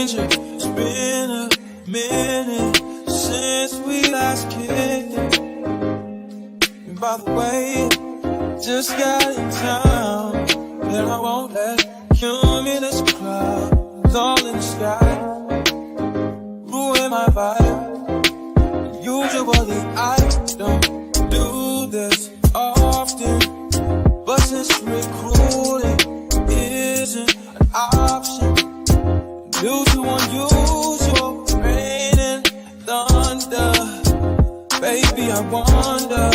stranger. It's been a minute since we last kicked it. And by the way, just got in town, and I won't let cumulus clouds all in the sky ruin my vibe. Usually I don't do this often, but since recruiting isn't an option, due to unusual rain and thunder, baby I wonder,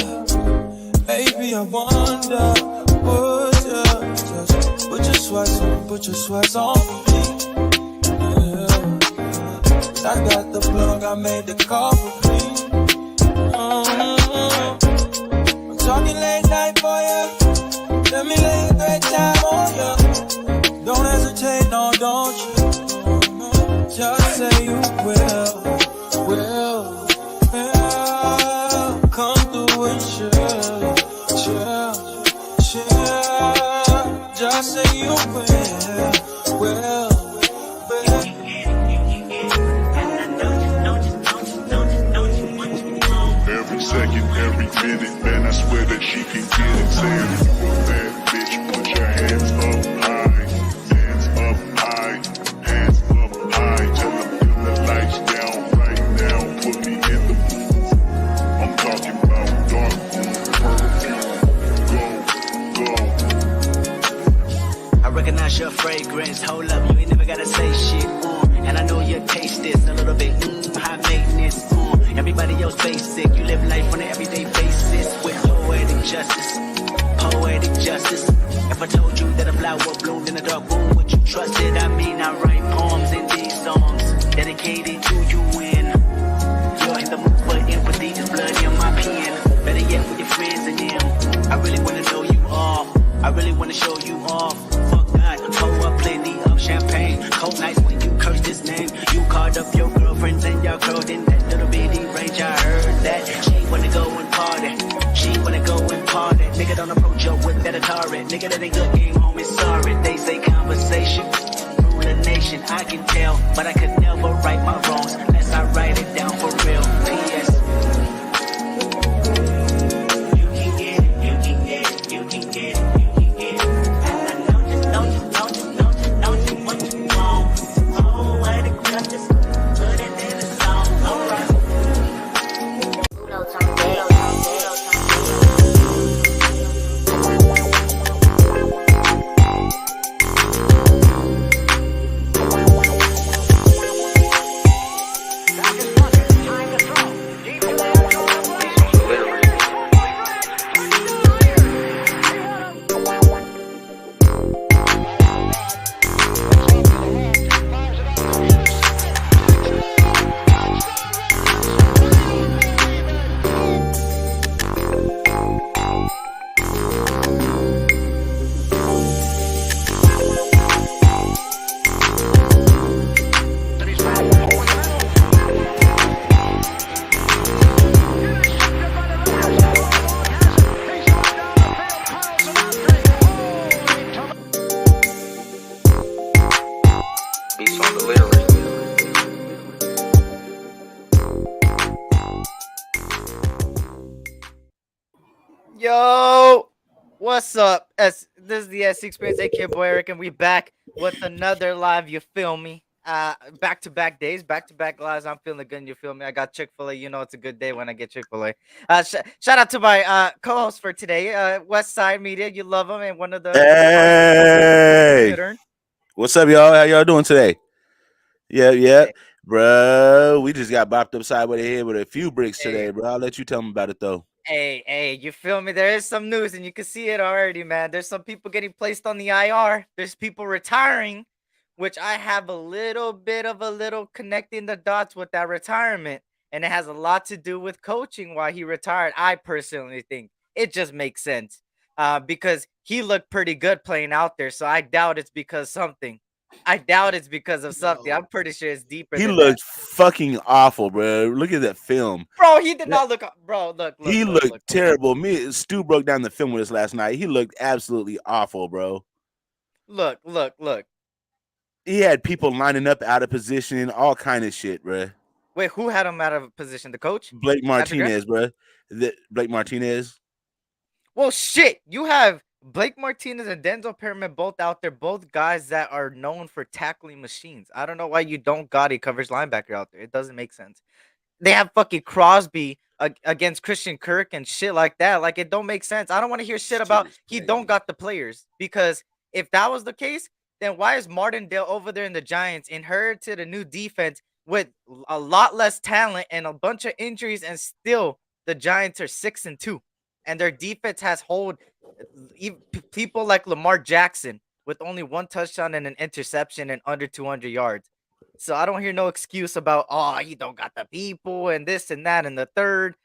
would you just put your sweats on for me? Yeah. I got the plug, I made the call for me. I'm talking late night for you. Let me lay a great time on you. Don't hesitate, no, don't you? Just say you will. Come through and chill. Just say you will. Every second, every minute, man, I swear that she can get it. Saying if you a bad bitch, put your hands up high. Hands up high. Hands up high. Tell them dim the lights down right now. Put me in the mood. I'm talking about dark room perfume. Go. I recognize your fragrance. Hold up, you ain't never gotta say shit. And I know you taste this a little bit. High maintenance. Everybody else basic. You live life on an everyday basis with poetic justice. If I told you that a flower bloomed in a dark room, would you trust it? I mean, I write poems in these songs dedicated to you when you're in the mood for empathy. There's blood in my pen. Better yet, with your friends and them. I really wanna know you off. I really wanna show you off. Fuck God, pour up plenty of champagne. Cold nights when you curse this name. You called up your girlfriends and y'all curled in that little bitty range. I heard that she wanna go and party. Nigga don't approach her with that Atari. Nigga that ain't good, game home is sorry. They say conversation rule a nation. I can tell, but I could never right my wrongs unless I write it down for real. P.S. You can get it. Don't you what you want. Oh, what it just put it in the song. Alright. Yo, what's up? This is the S.C Experience, aka Boy Eric, and we back with another live. You feel me? Back-to-back days, back-to-back lives. I'm feeling good. You feel me? I got Chick-fil-A. You know it's a good day when I get Chick-fil-A. Shout out to my co-host for today, West Side Media. You love him, and one of the hey, what's up, y'all? How y'all doing today? Yeah, bro. We just got bopped upside with the head with a few bricks today, bro. I'll let you tell me about it though. Hey, you feel me? There is some news, and you can see it already, man. There's some people getting placed on the IR. There's people retiring, which I have a little connecting the dots with that retirement, and it has a lot to do with coaching why he retired. I personally think it just makes sense because he looked pretty good playing out there, so I doubt it's because something. I doubt it's because of something. I'm pretty sure it's deeper. He looked fucking awful, bro. Look at that film, bro. He did not look, bro. Look. He looked terrible. Me, Stu broke down the film with us last night. He looked absolutely awful, bro. Look. He had people lining up out of position, all kind of shit, bro. Wait, who had him out of position? The coach? Blake Patrick Graham? Martinez, bro. Blake Martinez. Well, shit. You have Blake Martinez and Denzel Perryman both out there, both guys that are known for tackling machines. I don't know why you don't got a coverage linebacker out there. It doesn't make sense. They have fucking Crosby against Christian Kirk and shit like that. Like, it don't make sense. I don't want to hear shit about he don't got the players, because if that was the case, then why is Martindale over there in the Giants inherited a new defense with a lot less talent and a bunch of injuries, and still the Giants are 6-2, and their defense has hold people like Lamar Jackson with only one touchdown and an interception and under 200 yards. So I don't hear no excuse about, oh, you don't got the people and this and that and the third.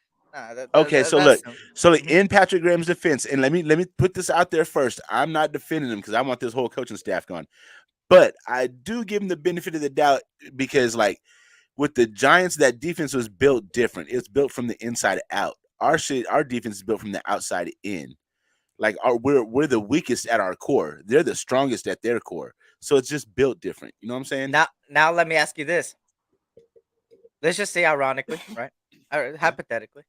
Okay, so look, Mhm. in Patrick Graham's defense, and let me put this out there first. I'm not defending him because I want this whole coaching staff gone, but I do give him the benefit of the doubt because, like, with the Giants, that defense was built different. It's built from the inside out. Our defense is built from the outside in. Like, we're the weakest at our core. They're the strongest at their core. So it's just built different. You know what I'm saying? Now let me ask you this. Let's just say ironically, right? Or hypothetically.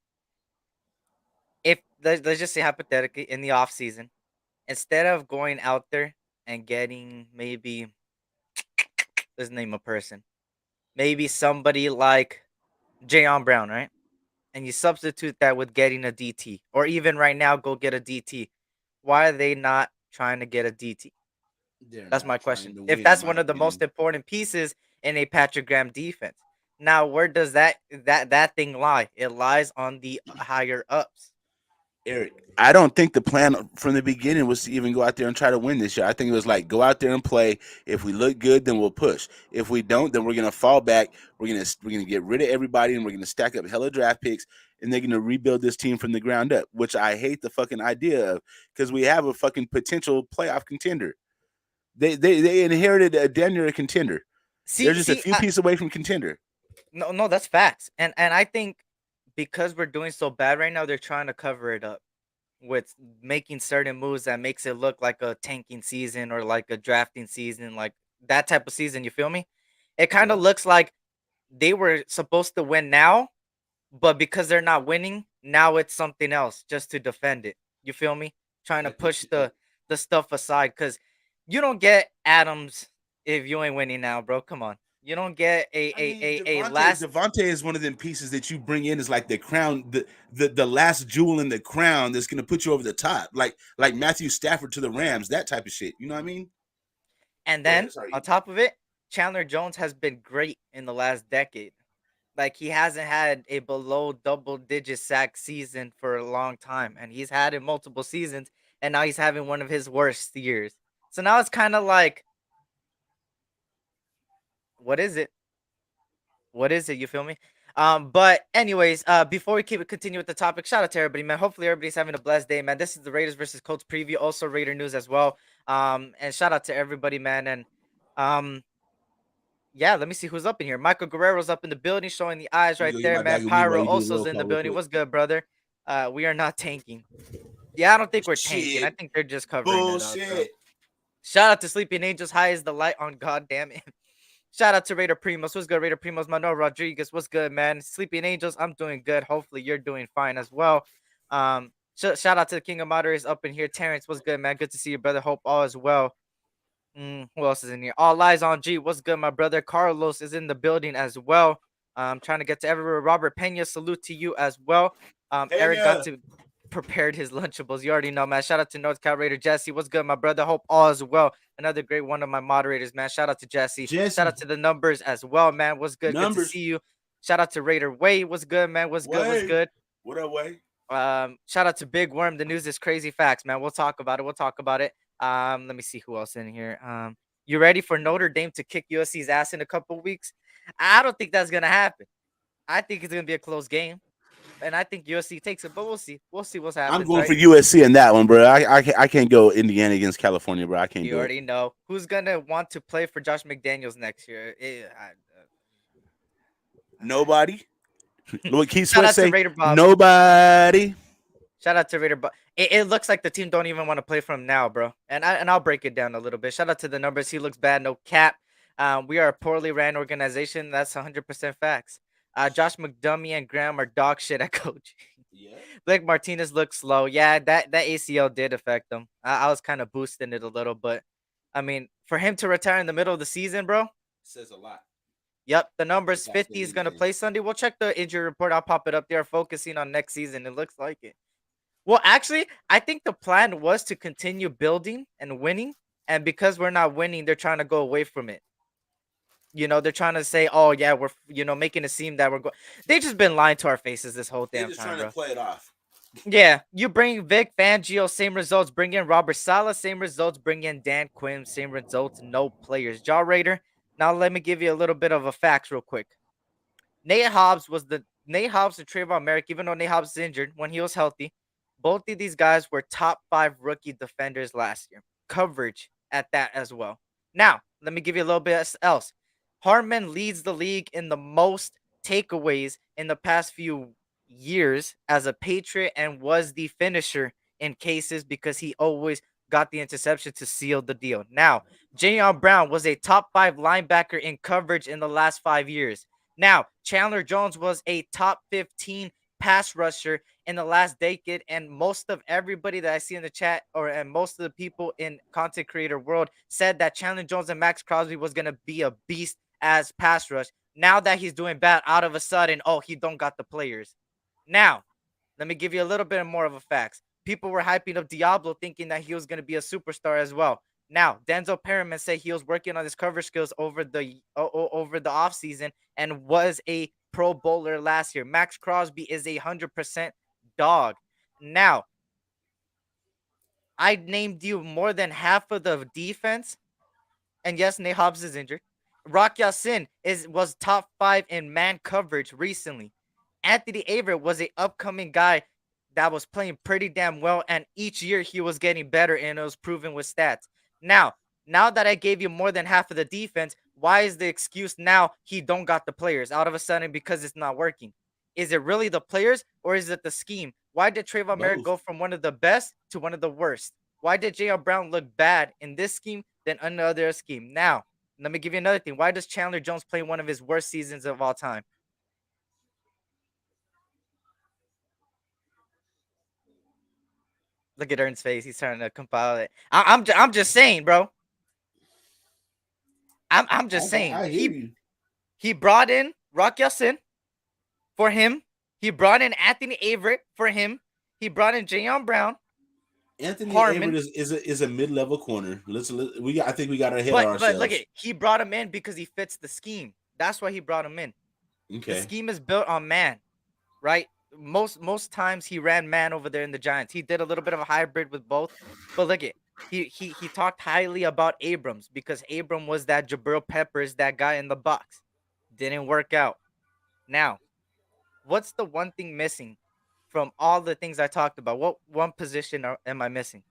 If let's just say hypothetically in the off season, instead of going out there and getting maybe let's name a person. Maybe somebody like Jayon Brown, right? And you substitute that with getting a DT, or even right now, go get a DT. Why are they not trying to get a DT? That's my question. If that's one of the most important pieces in a Patrick Graham defense, now where does that thing lie? It lies on the higher ups. Eric, I don't think the plan from the beginning was to even go out there and try to win this year. I think it was like, go out there and play. If we look good, then we'll push. If we don't, then we're gonna fall back. We're gonna get rid of everybody, and we're gonna stack up hella draft picks, and they're gonna rebuild this team from the ground up. Which I hate the fucking idea of, because we have a fucking potential playoff contender. They inherited a damn near a contender. They're just a few pieces away from contender. No, that's facts. And I think because we're doing so bad right now, they're trying to cover it up with making certain moves that makes it look like a tanking season or like a drafting season, like that type of season. You feel me? It kind of looks like they were supposed to win now, but because they're not winning now, it's something else just to defend it. You feel me? Trying to push the stuff aside, because you don't get Adams if you ain't winning now, bro. Come on. You don't get a last. Devontae is one of them pieces that you bring in as like the crown, the last jewel in the crown that's gonna put you over the top, like Matthew Stafford to the Rams, that type of shit. You know what I mean? And then on top of it, Chandler Jones has been great in the last decade. Like, he hasn't had a below double-digit sack season for a long time, and he's had it multiple seasons, and now he's having one of his worst years. So now it's kind of like, what is it? What is it? You feel me? But anyways, before we continue with the topic, shout out to everybody, man. Hopefully everybody's having a blessed day, man. This is the Raiders versus Colts preview, also Raider news as well. And shout out to everybody, man. And yeah, let me see who's up in here. Michael Guerrero's up in the building, showing the eyes right there, man. Pyro also's in the building. What's good, brother? We are not tanking. Yeah, I don't think we're tanking. I think they're just covering it up. Bro. Shout out to Sleeping Angels. High as the light on goddamn it. Shout out to Raider Primos. What's good, Raider Primos? Manuel Rodriguez. What's good, man? Sleeping Angels. I'm doing good. Hopefully you're doing fine as well. Shout out to the King of Moderators up in here. Terrence, what's good, man? Good to see you, brother. Hope all is well. Who else is in here? All eyes on G. What's good, my brother? Carlos is in the building as well. I'm trying to get to everywhere. Robert Pena, salute to you as well. Eric got to prepared his Lunchables. You already know, man. Shout out to North Cal Raider Jesse. What's good, my brother? Hope all is well. Another great one of my moderators, man. Shout out to Jesse. Shout out to the numbers as well, man. What's good? Good to see you. Shout out to Raider Wade. What's good, man? What's good? What's good? What up, Wade? Shout out to Big Worm. The news is crazy facts, man. We'll talk about it. Let me see who else in here. You ready for Notre Dame to kick USC's ass in a couple weeks? I don't think that's gonna happen. I think it's gonna be a close game, and I think USC takes it. But we'll see. We'll see what's happening. I'm going for USC in that one, bro. I can't go Indiana against California, bro. I can't. You already know who's gonna want to play for Josh McDaniels next year. Nobody. Look, Keith Sweat say nobody. Shout out to Raider Bob. It looks like the team don't even want to play for him now, bro. And I'll break it down a little bit. Shout out to the numbers. He looks bad. No cap. We are a poorly ran organization. That's 100% facts. Josh McDummy and Graham are dog shit at coaching. Yeah. Blake Martinez looks slow. Yeah, that ACL did affect him. I was kind of boosting it a little, but I mean, for him to retire in the middle of the season, bro. Says a lot. Yep, the numbers Without 50 saying is gonna anything. play Sunday. We'll check the injury report. I'll pop it up there, focusing on next season. It looks like it. Well, actually, I think the plan was to continue building and winning, and because we're not winning, they're trying to go away from it. They're trying to say, "Oh yeah, we're making it seem that we're going." They just been lying to our faces this whole They're damn just time, trying to bro. play it off. Yeah, you bring Vic Fangio, same results. Bring in Robert Sala, same results. Bring in Dan Quinn, same results. No players. Jaw Raider. Now let me give you a little bit of a facts real quick. Nate Hobbs and Trayvon Merrick, even though Nate Hobbs is injured, when he was healthy, both of these guys were top 5 rookie defenders last year. Coverage at that as well. Now, let me give you a little bit else. Hartman leads the league in the most takeaways in the past few years as a Patriot and was the finisher in cases because he always got the interception to seal the deal. Now, Jayon Brown was a top 5 linebacker in coverage in the last 5 years. Now, Chandler Jones was a top 15 pass rusher in the last decade, and most of everybody that I see in the chat, and most of the people in content creator world, said that Chandler Jones and Max Crosby was gonna be a beast as pass rush. Now that he's doing bad, out of a sudden, oh, he don't got the players. Now, let me give you a little bit more of a facts. People were hyping up Diablo, thinking that he was gonna be a superstar as well. Now, Denzel Perriman said he was working on his cover skills over the offseason and was a Pro Bowler last year. Max Crosby is 100% dog. Now, I named you more than half of the defense, and yes, Nate Hobbs is injured. Rock Yassin was top 5 in man coverage recently. Anthony Averett was a upcoming guy that was playing pretty damn well, and each year he was getting better, and it was proven with stats. Now that I gave you more than half of the defense, why is the excuse now he don't got the players out of a sudden because it's not working? Is it really the players or is it the scheme? Why did Trayvon Merrick Both. go from one of the best to one of the worst? Why did J.L. Brown look bad in this scheme than another scheme? Now, let me give you another thing. Why does Chandler Jones play one of his worst seasons of all time? Look at Ernst's face. He's trying to compile it. I'm just saying, bro. I'm just saying. I hear you. He brought in Rock Yassin for him. He brought in Anthony Averett for him. He brought in Jayon Brown. Anthony Harmon. Averett is a mid-level corner. I think we got ahead of But ourselves. look at, he brought him in because he fits the scheme. That's why he brought him in. Okay. The scheme is built on man, right? Most times he ran man over there in the Giants. He did a little bit of a hybrid with both. But look at, he talked highly about Abrams because Abram was that Jabril Peppers, that guy in the box. Didn't work out. Now, what's the one thing missing from all the things I talked about? What one position am I missing?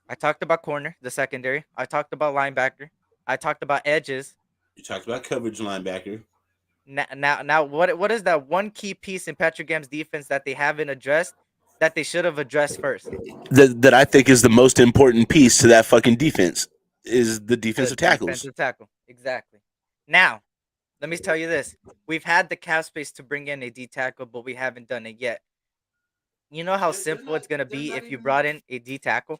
I talked about corner, the secondary. I talked about linebacker. I talked about edges. You talked about coverage linebacker. Now, what is that one key piece in Patrick Graham's defense that they haven't addressed that they should have addressed first? That I think is the most important piece to that fucking defense is the defensive tackles. Defensive tackle, exactly. Now, let me tell you this: we've had the cap space to bring in a D tackle, but we haven't done it yet. You know how simple it's gonna be if you brought in a D tackle?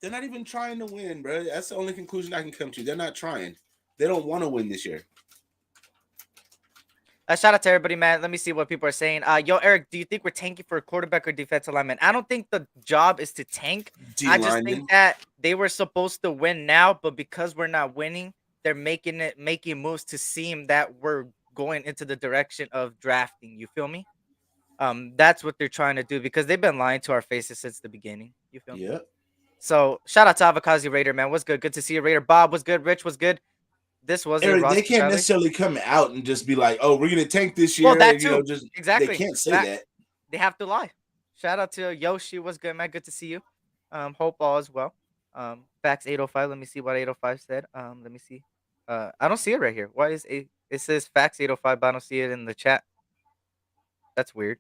They're not even trying to win, bro. That's the only conclusion I can come to. They're not trying. They don't want to win this year. Shout out to everybody, man. Let me see what people are saying. Yo, Eric, do you think we're tanking for a quarterback or defensive lineman? I don't think the job is to tank. I just think that they were supposed to win now, but because we're not winning, they're making moves to seem that we're going into the direction of drafting. You feel me? That's what they're trying to do because they've been lying to our faces since the beginning. You feel me? Yep. So shout out to Avakazi Raider, man. What's good? Good to see you, Raider. Bob, what's good? Rich, what's good? This was Eric, they can't necessarily come out and just be like, "Oh, we're gonna tank this year." Well, that too. Exactly. They can't say that. They have to lie. Shout out to Yoshi. What's good, man? Good to see you. Hope all is well. Facts 805. Let me see what 805 said. Let me see. I don't see it right here. Why is it says facts 805, but I don't see it in the chat. That's weird.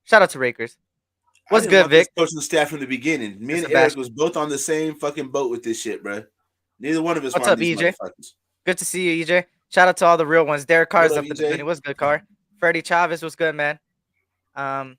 Shout out to Rakers. What's good, Vic? Coaching the staff from the beginning. Me and Eric was both on the same fucking boat with this shit, bro. Neither one of us What's want up, these EJ? motherfuckers. Good to see you, EJ. Shout out to all the real ones. Derek What Carr's up, up in the building. EJ? What's good, Carr? Freddie Chavez was good, man. Um,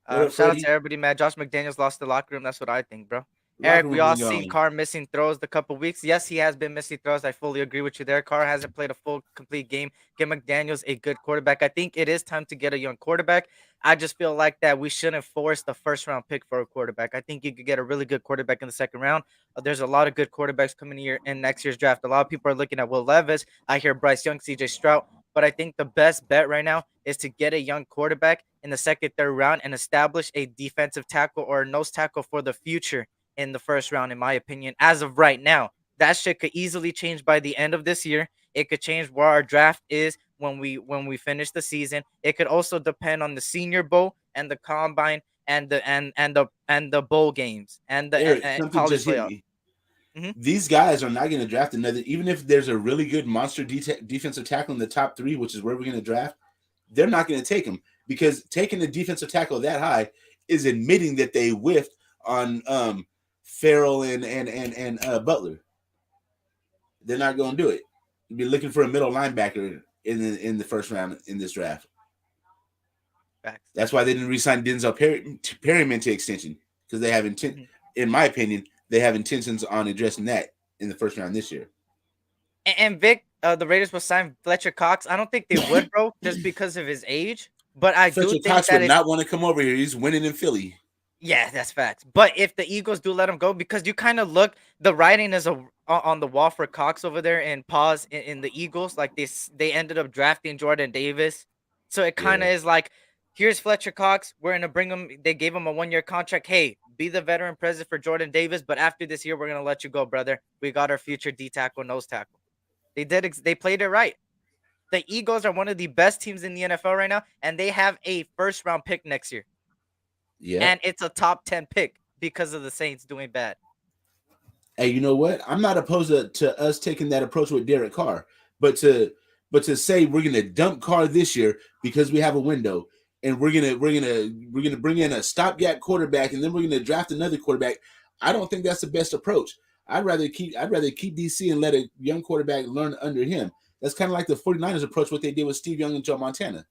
What up, Shout out to Freddie? everybody, man. Josh McDaniels lost the locker room. That's what I think, bro. Locker Eric, we room all been seen gone. Carr missing throws the couple weeks. Yes, he has been missing throws. I fully agree with you there. Carr hasn't played a full, complete game. Get McDaniels a good quarterback. I think it is time to get a young quarterback. I just feel like that we shouldn't force the first round pick for a quarterback. I think you could get a really good quarterback in the second round. There's a lot of good quarterbacks coming here in next year's draft. A lot of people are looking at Will Levis. I hear Bryce Young, CJ Stroud. But I think the best bet right now is to get a young quarterback in the second, third round and establish a defensive tackle or a nose tackle for the future in the first round, in my opinion. As of right now, that shit could easily change by the end of this year. It could change where our draft is when we finish the season. It could also depend on the Senior Bowl and the combine and the bowl games and the Eric, something college just hit playoff. me. Mhm. These guys are not going to draft another, even if there's a really good monster defensive tackle in the top 3, which is where we're going to draft. They're not going to take him because taking a defensive tackle that high is admitting that they whiffed on Farrell and Butler. They're not going to do it. You'll be looking for a middle linebacker in the first round in this draft. Facts. That's why they didn't re-sign Denzel Perryman to extension because they have intent. In my opinion, they have intentions on addressing that in the first round this year. And Vic, the Raiders will sign Fletcher Cox. I don't think they would, bro, just because of his age. But I do Fletcher think Cox that would if not want to come over here. He's winning in Philly. yeah, that's facts. But if the Eagles do let him go, because you kind of look, the writing is on the wall for Cox over there and pause in the Eagles. Like they ended up drafting Jordan Davis, so it kind of Yeah. is like, here's Fletcher Cox. We're gonna bring him. They gave him a 1-year contract. Hey, be the veteran present for Jordan Davis, but after this year, we're gonna let you go, brother. We got our future D tackle, nose tackle. They played it right. The Eagles are one of the best teams in the NFL right now, and they have a first round pick next year. Yeah. And it's a top 10 pick because of the Saints doing bad. Hey, you know what? I'm not opposed to us taking that approach with Derek Carr, but to say we're gonna dump Carr this year because we have a window, and we're gonna bring in a stopgap quarterback, and then we're gonna draft another quarterback. I don't think that's the best approach. I'd rather keep DC and let a young quarterback learn under him. That's kind of like the 49ers approach, what they did with Steve Young and Joe Montana.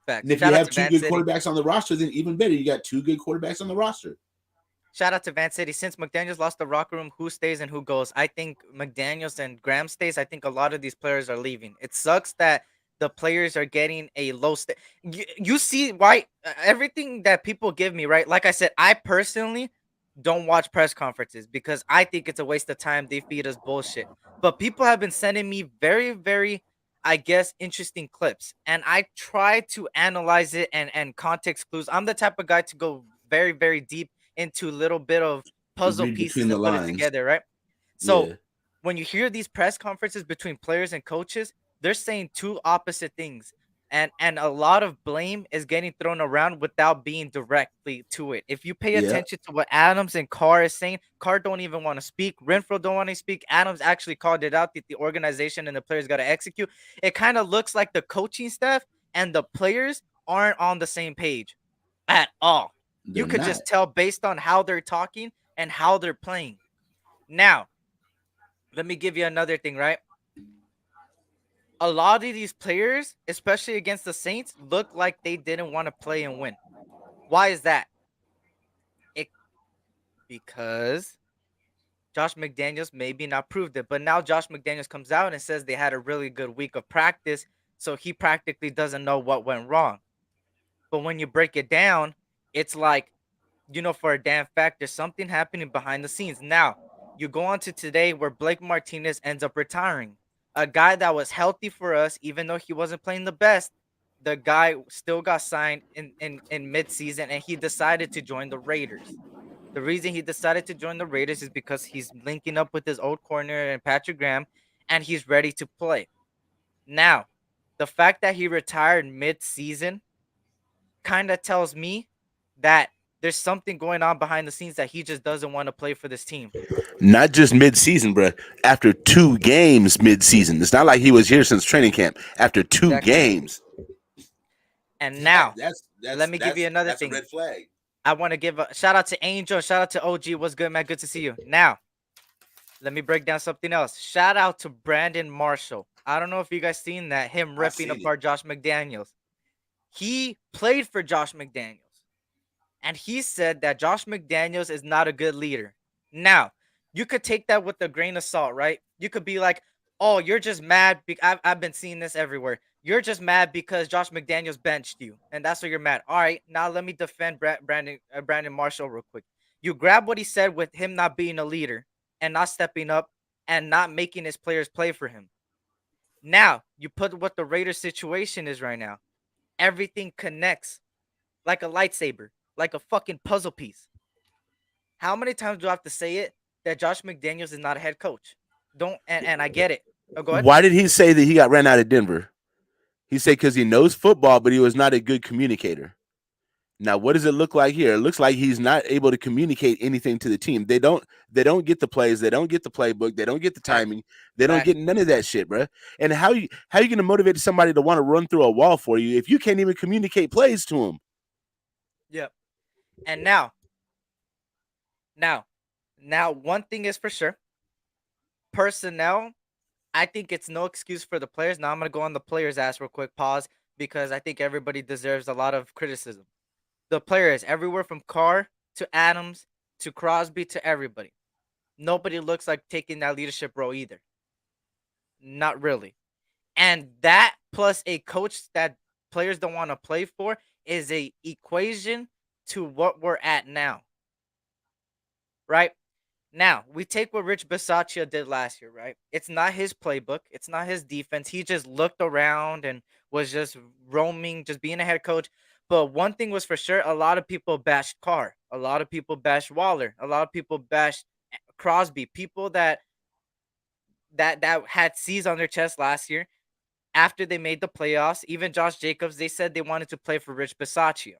Facts. And if Shout you out have to 2 Van good City. quarterbacks on the roster, then even better. You got 2 good quarterbacks on the roster. Shout out to Van City. Since McDaniels lost the locker room, who stays and who goes? I think McDaniels and Graham stays. I think a lot of these players are leaving. It sucks that the players are getting a low You see why everything that people give me, right? Like I said, I personally don't watch press conferences because I think it's a waste of time. They feed us bullshit. But people have been sending me very, very, I guess, interesting clips. And I try to analyze it and context clues. I'm the type of guy to go very, very deep into a little bit of puzzle Read pieces between the and put it lines. together, right? So Yeah. when you hear these press conferences between players and coaches, they're saying two opposite things. And a lot of blame is getting thrown around without being directly to it. If you pay Yeah. attention to what Adams and Carr is saying, Carr don't even want to speak. Renfrow don't want to speak. Adams actually called it out that the organization and the players got to execute. It kind of looks like the coaching staff and the players aren't on the same page at all. They're You could not. just tell based on how they're talking and how they're playing. Now, let me give you another thing, right? A lot of these players, especially against the Saints, look like they didn't want to play and win. Why is that? Because Josh McDaniels maybe not proved it, but now Josh McDaniels comes out and says they had a really good week of practice, so he practically doesn't know what went wrong. But when you break it down, it's like, for a damn fact, there's something happening behind the scenes. Now, you go on to today where Blake Martinez ends up retiring. A guy that was healthy for us, even though he wasn't playing the best, the guy still got signed in mid-season, and he decided to join the Raiders. The reason he decided to join the Raiders is because he's linking up with his old corner and Patrick Graham, and he's ready to play. Now, the fact that he retired mid-season kind of tells me that there's something going on behind the scenes that he just doesn't want to play for this team. Not just mid-season, bro. After 2 games mid-season. It's not like he was here since training camp. After 2 games. And now, that's let me give you another thing. A red flag. I want to give a shout out to Angel, shout out to OG. What's good, man? Good to see you. Now, Let me break down something else. Shout out to Brandon Marshall. I don't know if you guys seen that, him I ripping seen it. apart Josh McDaniels. He played for Josh McDaniels. And he said that Josh McDaniels is not a good leader. Now, you could take that with a grain of salt, right? You could be like, oh, you're just mad. I've been seeing this everywhere. You're just mad because Josh McDaniels benched you. And that's why you're mad. All right, now let me defend Brandon Marshall real quick. You grab what he said with him not being a leader and not stepping up and not making his players play for him. Now, you put what the Raiders situation is right now. Everything connects like a lightsaber, like a fucking puzzle piece. How many times do I have to say it that Josh McDaniels is not a head coach? Don't and I get it. Oh, go ahead. Why did he say that he got ran out of Denver? He said because he knows football, but he was not a good communicator. Now, what does it look like here? It looks like he's not able to communicate anything to the team. They don't get the plays, they don't get the playbook, they don't get the Fact. timing, they don't Fact. get none of that shit, bro. And how you going to motivate somebody to want to run through a wall for you if you can't even communicate plays to them? Yep. And now, one thing is for sure. Personnel, I think it's no excuse for the players. Now I'm gonna go on the players' ass real quick. Pause because I think everybody deserves a lot of criticism. The players, everywhere from Carr to Adams to Crosby to everybody. Nobody looks like taking that leadership role either. Not really. And that plus a coach that players don't want to play for is a equation to what we're at now. Right? Now, we take what Rich Bisaccia did last year, right? It's not his playbook. It's not his defense. He just looked around and was just roaming, just being a head coach. But one thing was for sure, a lot of people bashed Carr. A lot of people bashed Waller. A lot of people bashed Crosby. People that had C's on their chest last year after they made the playoffs. Even Josh Jacobs, they said they wanted to play for Rich Bisaccia.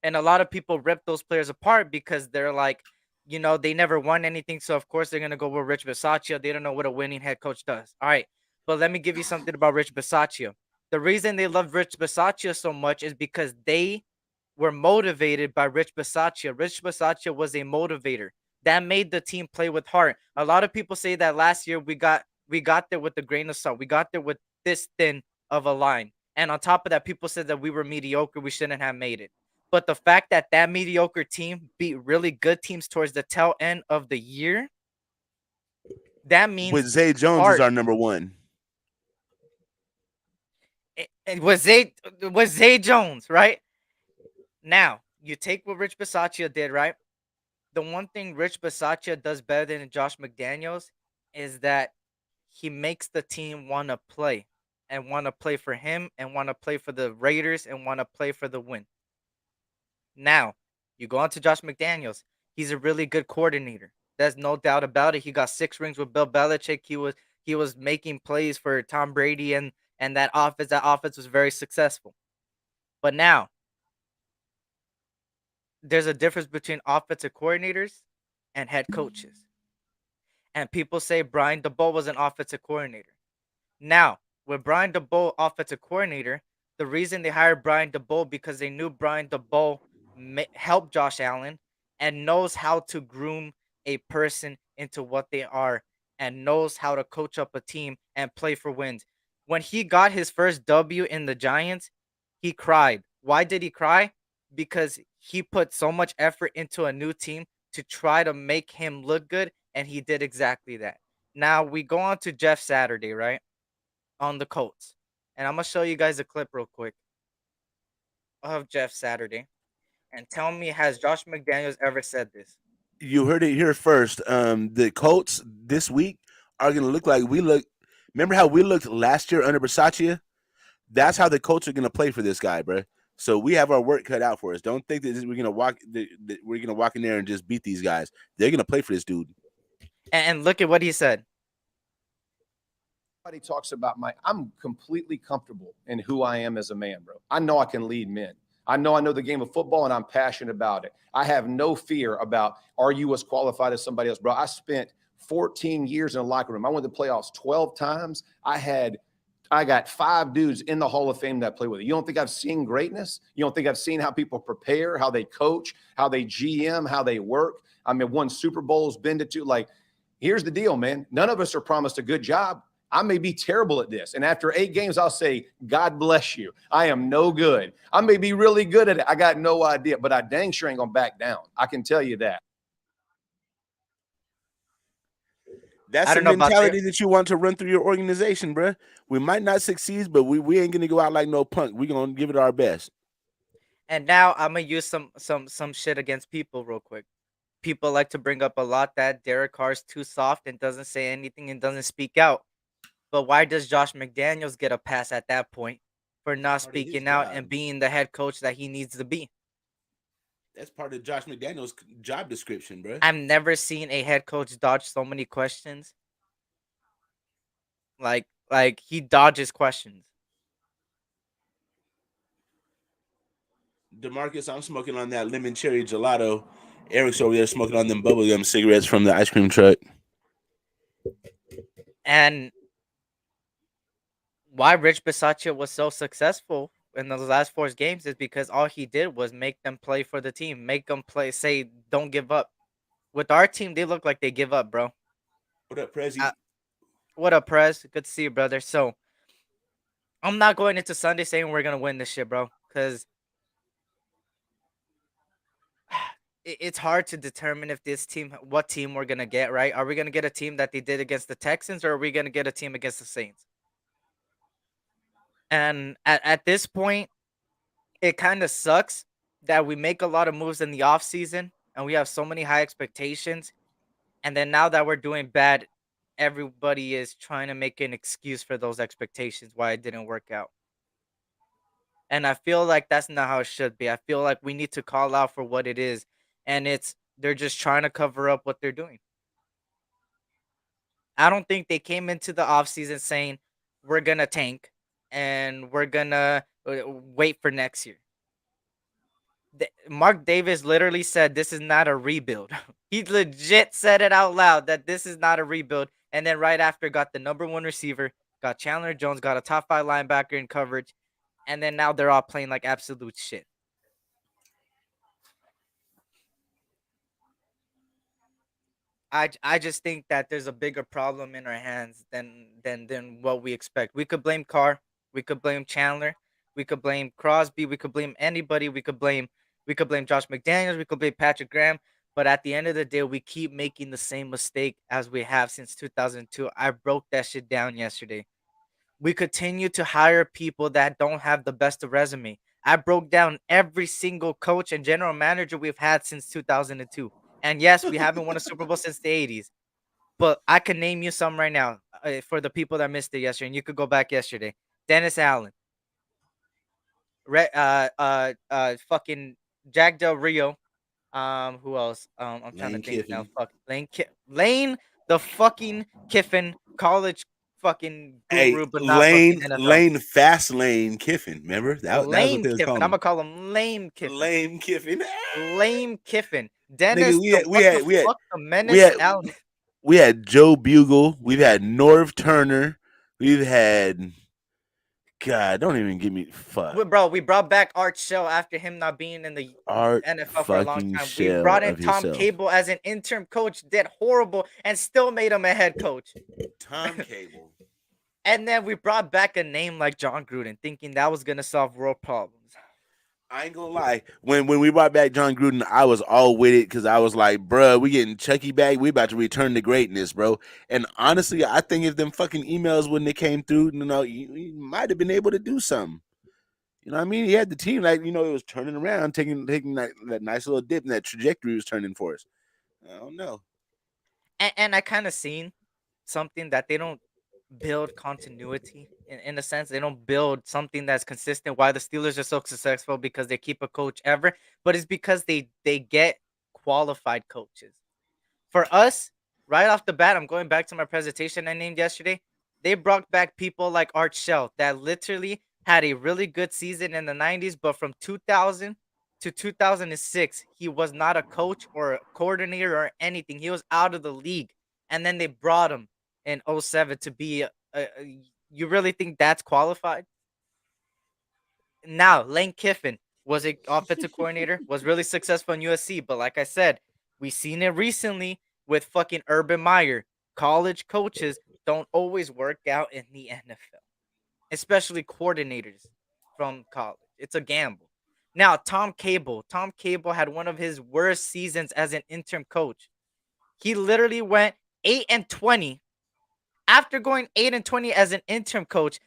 And a lot of people rip those players apart because they're like, they never won anything. So, of course, they're going to go with Rich Bisaccia. They don't know what a winning head coach does. All right. But let me give you something about Rich Bisaccia. The reason they love Rich Bisaccia so much is because they were motivated by Rich Bisaccia. Rich Bisaccia was a motivator that made the team play with heart. A lot of people say that last year we got there with a grain of salt. We got there with this thin of a line. And on top of that, people said that we were mediocre. We shouldn't have made it. But the fact that mediocre team beat really good teams towards the tail end of the year, that means With Zay Jones heart. is our number one. It was Zay Jones, right? Now, you take what Rich Bisaccia did, right? The one thing Rich Bisaccia does better than Josh McDaniels is that he makes the team want to play and want to play for him and want to play for the Raiders and want to play for the win. Now, you go on to Josh McDaniels. He's a really good coordinator. There's no doubt about it. He got 6 rings with Bill Belichick. He was making plays for Tom Brady and that offense. That offense was very successful. But now, there's a difference between offensive coordinators and head coaches. And people say Brian DeBoer was an offensive coordinator. Now, with Brian DeBoer offensive coordinator, the reason they hired Brian DeBoer because they knew Brian DeBoer helped Josh Allen and knows how to groom a person into what they are and knows how to coach up a team and play for wins. When he got his first W in the Giants, he cried. Why did he cry? Because he put so much effort into a new team to try to make him look good, and he did exactly that. Now we go on to Jeff Saturday, right? On the Colts. And I'm going to show you guys a clip real quick of Jeff Saturday. And tell me, has Josh McDaniels ever said this? You heard it here first. The Colts this week are going to look like we look. Remember how we looked last year under Bisaccia? That's how the Colts are going to play for this guy, bro. So we have our work cut out for us. Don't think that we're going to walk in there and just beat these guys. They're going to play for this dude. And look at what he said. Everybody talks about I'm completely comfortable in who I am as a man, bro. I know I can lead men. I know the game of football, and I'm passionate about it. I have no fear about, are you as qualified as somebody else, bro? I spent 14 years in the locker room. I went to the playoffs 12 times. I got 5 dudes in the Hall of Fame that play with it. You don't think I've seen greatness? You don't think I've seen how people prepare, how they coach, how they GM, how they work? I mean, won Super Bowls, been to 2. Like, Here's the deal, man. None of us are promised a good job. I may be terrible at this. And after 8 games, I'll say, God bless you. I am no good. I may be really good at it. I got no idea, but I dang sure ain't going to back down. I can tell you that. That's I the don't know about mentality that you want to run through your organization, bruh. We might not succeed, but we ain't gonna go out like no punk. We gonna give it our best. And now I'm gonna use some shit against people real quick. People like to bring up a lot that Derek Carr's too soft and doesn't say anything and doesn't speak out. But why does Josh McDaniels get a pass at that point for not Part of his speaking out job. and being the head coach that he needs to be? That's part of Josh McDaniels' job description, bruh. I've never seen a head coach dodge so many questions. Like he dodges questions. DeMarcus, I'm smoking on that lemon cherry gelato. Eric's over there smoking on them bubblegum cigarettes from the ice cream truck. And why Rich Bisaccia was so successful in those last 4 games is because all he did was make them play for the team, make them play, say, don't give up. With our team, they look like they give up, bro. What up, Prezi? What up, Prez? Good to see you, brother. So, I'm not going into Sunday saying we're going to win this shit, bro, because it's hard to determine if this team, what team we're going to get, right? Are we going to get a team that they did against the Texans, or are we going to get a team against the Saints? And at this point, it kind of sucks that we make a lot of moves in the offseason and we have so many high expectations. And then now that we're doing bad, everybody is trying to make an excuse for those expectations why it didn't work out. And I feel like that's not how it should be. I feel like we need to call out for what it is. And they're just trying to cover up what they're doing. I don't think they came into the offseason saying we're going to tank and we're going to wait for next year. Mark Davis literally said this is not a rebuild. He legit said it out loud that this is not a rebuild. And then right after got the number 1 receiver, got Chandler Jones, got a top 5 linebacker in coverage. And then now they're all playing like absolute shit. I just think that there's a bigger problem in our hands than what we expect. We could blame Carr, we could blame Chandler, we could blame Crosby, we could blame anybody, we could blame Josh McDaniels, we could blame Patrick Graham, but at the end of the day, we keep making the same mistake as we have since 2002. I broke that shit down yesterday. We continue to hire people that don't have the best of resume. I broke down every single coach and general manager we've had since 2002. And yes, we haven't won a Super Bowl since the 80s. But I can name you some right now for the people that missed it yesterday. And you could go back yesterday. Dennis Allen. Fucking Jack Del Rio. Who else? I'm trying to think now. Fuck Lane the fucking Kiffin, college fucking Hey, guru, but not fucking Lane Fast Lane Kiffin. Remember that was what Lame they was Kiffin. calling I'm gonna him. call him Lame Kiffin. Lame Kiffin. Lame Kiffin. Nigga, Dennis, the Menace Allen. we had Joe Bugle. We've had Norv Turner. We've had God. Don't even give me fuck. Bro, we brought back Art Shell after him not being in the Art NFL for a long fucking time. We shell brought in of Tom yourself. Cable as an interim coach, did horrible, and still made him a head coach. Tom Cable. And then we brought back a name like John Gruden, thinking that was gonna solve world problems. I ain't gonna lie. When we brought back John Gruden, I was all with it because I was like, bruh, we getting Chucky back. We about to return to greatness, bro. And honestly, I think if them fucking emails when they came through, you might have been able to do something. You know what I mean? He had the team, like, it was turning around, taking that nice little dip, and that trajectory was turning for us. I don't know. And I kind of seen something that they don't build continuity in a sense. They don't build something that's consistent. Why the Steelers are so successful because they keep a coach ever, but it's because they get qualified coaches. For us, right off the bat, I'm going back to my presentation I named yesterday. They brought back people like Art Shell that literally had a really good season in the 90s, but from 2000 to 2006, he was not a coach or a coordinator or anything. He was out of the league. And then they brought him in 07 to be you really think that's qualified? Now, Lane Kiffin was an offensive coordinator, was really successful in USC, but like I said, we seen it recently with fucking Urban Meyer. college coaches don't always work out in the NFL, especially coordinators from college. It's a gamble. Now, Tom Cable had one of his worst seasons as an interim coach. He literally went 8-20. After going 8-20 as an interim coach,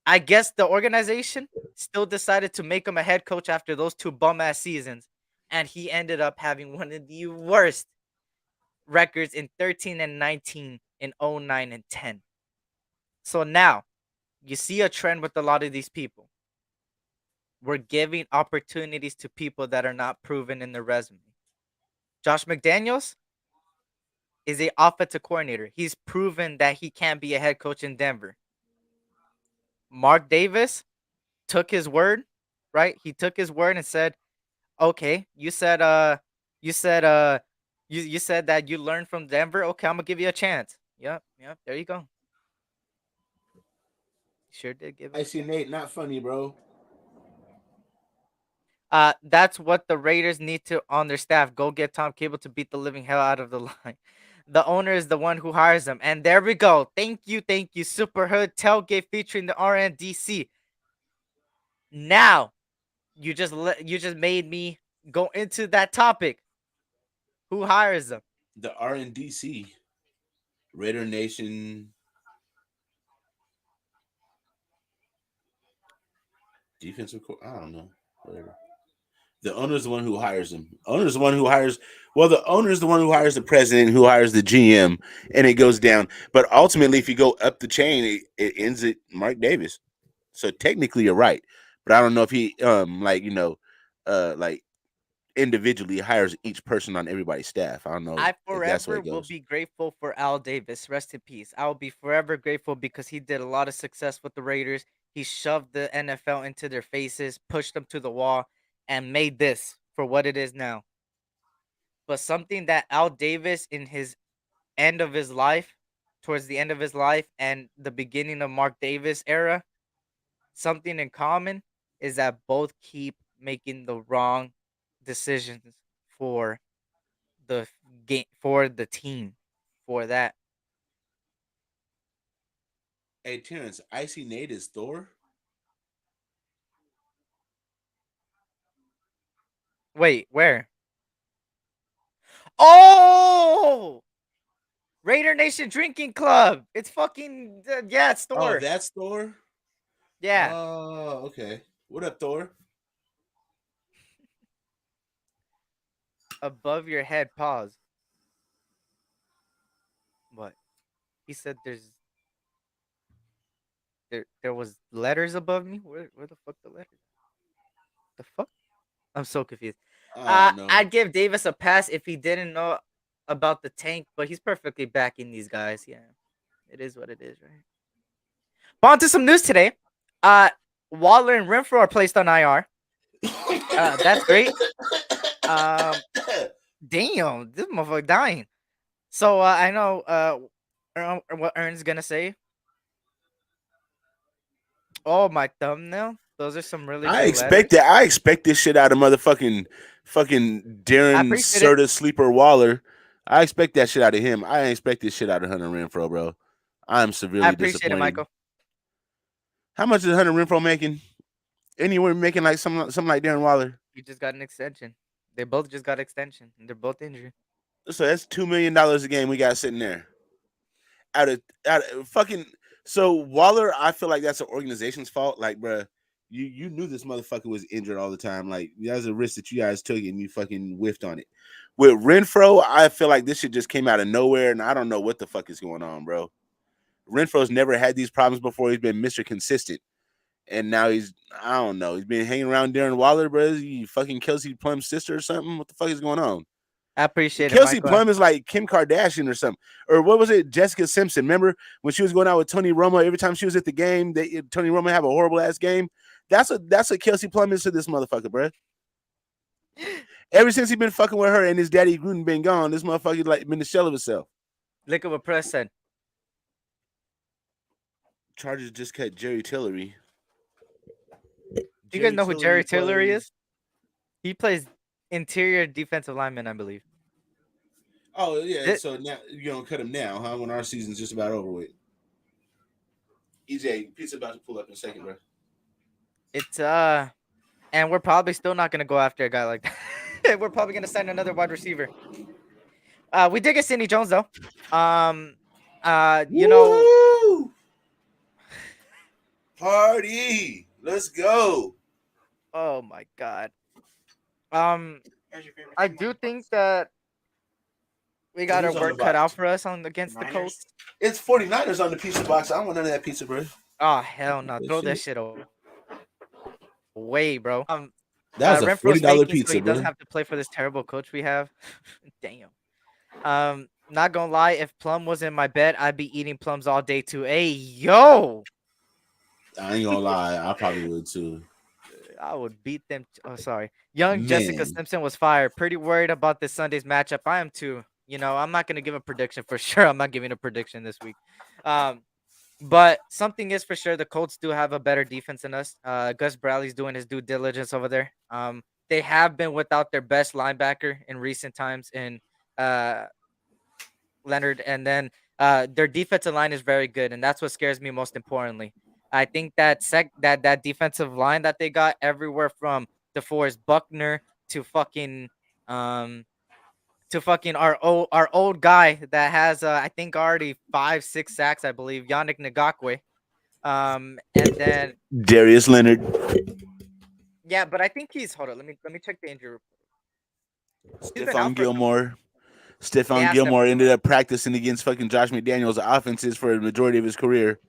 I guess the organization still decided to make him a head coach after those two bum ass seasons, and he ended up having one of the worst records in 13-19 in 09 and 10. So now you see a trend with a lot of these people. We're giving opportunities to people that are not proven in their resume. Josh McDaniels is a offensive coordinator. He's proven that he can be a head coach in Denver. Mark Davis took his word, right? He took his word and said, "Okay, you said you said that you learned from Denver. Okay, I'm gonna give you a chance." Yep, yep. There you go. Sure did give him I a see chance. Nate. Not funny, bro. That's what the Raiders need to on their staff. Go get Tom Cable to beat the living hell out of the line. The owner is the one who hires them. And there we go. Thank you. Super Hood tailgate featuring the RNDC. Now, you just made me go into that topic. Who hires them? The RNDC, Raider Nation defensive. I don't know. Whatever. The owner is the one who hires him. Owner is the one who hires. Well, the owner is the one who hires the president, who hires the GM, and it goes down. But ultimately, if you go up the chain, it ends at Mark Davis. So technically, you're right. But I don't know if he, like individually hires each person on everybody's staff. I don't know I if that's the way forever it will goes. be grateful for Al Davis. Rest in peace. I will be forever grateful because he did a lot of success with the Raiders. He shoved the NFL into their faces, pushed them to the wall, and made this for what it is now. But something that Al Davis in his end of his life, towards the end of his life and the beginning of Mark Davis era, something in common is that both keep making the wrong decisions for the game, for the team, for that. Hey, Terrence, Icy Nate is Thor. Wait, where? Oh, Raider Nation Drinking Club. It's fucking yeah, it's Oh, Thor. that's Thor. Yeah, Oh, okay. What up, Thor? above your head. Pause. What? He said there was letters above me. Where the fuck the letters? The fuck? I'm so confused. I don't know. I'd give Davis a pass if he didn't know about the tank, but he's perfectly backing these guys. Yeah, it is what it is, right? But on to some news today. Uh, Waller and Renfrow are placed on IR. That's great. Um, damn, this motherfucker dying. So I know what Ern's gonna say. Oh, my thumbnail. Those are some really I good expect letters. that. I expect this shit out of fucking I Darren appreciate it. Serta Sleeper Waller. I expect that shit out of him. I expect this shit out of Hunter Renfro, bro. I'm I severely appreciate it, disappointed. Michael. How much is Hunter Renfro making? Anywhere making like something like Darren Waller. You just got an extension. They both just got extension. And they're both injured. So that's $2 million a game we got sitting there. Out of fucking. So Waller, I feel like that's an organization's fault. Like, bruh, you knew this motherfucker was injured all the time. Like, that was a risk that you guys took and you fucking whiffed on it. With Renfro, I feel like this shit just came out of nowhere, and I don't know what the fuck is going on, bro. Renfro's never had these problems before. He's been Mr. Consistent. And now I don't know. He's been hanging around Darren Waller, bro. Is he fucking Kelsey Plum's sister or something? What the fuck is going on? I appreciate it, Kelsey Michael. Plum is like Kim Kardashian or something. Or what was it? Jessica Simpson. Remember when she was going out with Tony Romo? Every time she was at the game, Tony Romo have a horrible ass game. That's what Kelsey Plum is to this motherfucker, bro. Ever since he been fucking with her and his daddy Gruden been gone, this motherfucker like been the shell of himself. Look at what Press said. Chargers just cut Jerry Tillery. Do you guys know who Jerry Tillery is? He plays interior defensive lineman, I believe. Oh yeah, Thi- so now you're gonna cut him now, huh? When our season's just about over with. EJ, pizza about to pull up in a second, bro. It's and we're probably still not gonna go after a guy like that. We're probably gonna sign another wide receiver. We did get Sidney Jones though. Um, you know, Woo! Party! Let's go. oh my god. Um, I do think that we got our Who's on the work cut out box? for us on against the Colts. It's 49ers on the pizza box. I don't want none of that pizza, bro. Oh hell no! That Throw that shit. shit away, bro. That was a Renfro's $40 faking, so he pizza, doesn't bro. have to play for this terrible coach we have. Damn. Not gonna lie, if Plum was in my bed, I'd be eating plums all day too. Hey, yo, I ain't gonna lie, I probably would too. I would beat them. Oh, sorry. Young Jessica Man, Simpson was fired. Pretty worried about this Sunday's matchup. I am too. You know, I'm not gonna give a prediction for sure. I'm not giving a prediction this week. Um, But something is for sure, the Colts do have a better defense than us. Gus Bradley's doing his due diligence over there. They have been without their best linebacker in recent times in uh, Leonard, and then their defensive line is very good, and that's what scares me most importantly. I think that defensive line that they got everywhere from DeForest Buckner to fucking um our old guy that has I think already 5-6 sacks, I believe, Yannick Ngakwe. And then Darius Leonard, yeah, but I think he's hold on. Let me check the injury report. He's been Stephon out for a couple. Gilmore. Stephon Yeah, Gilmore Stephon ended Gilmore. up practicing against fucking Josh McDaniels' offenses for the majority of his career.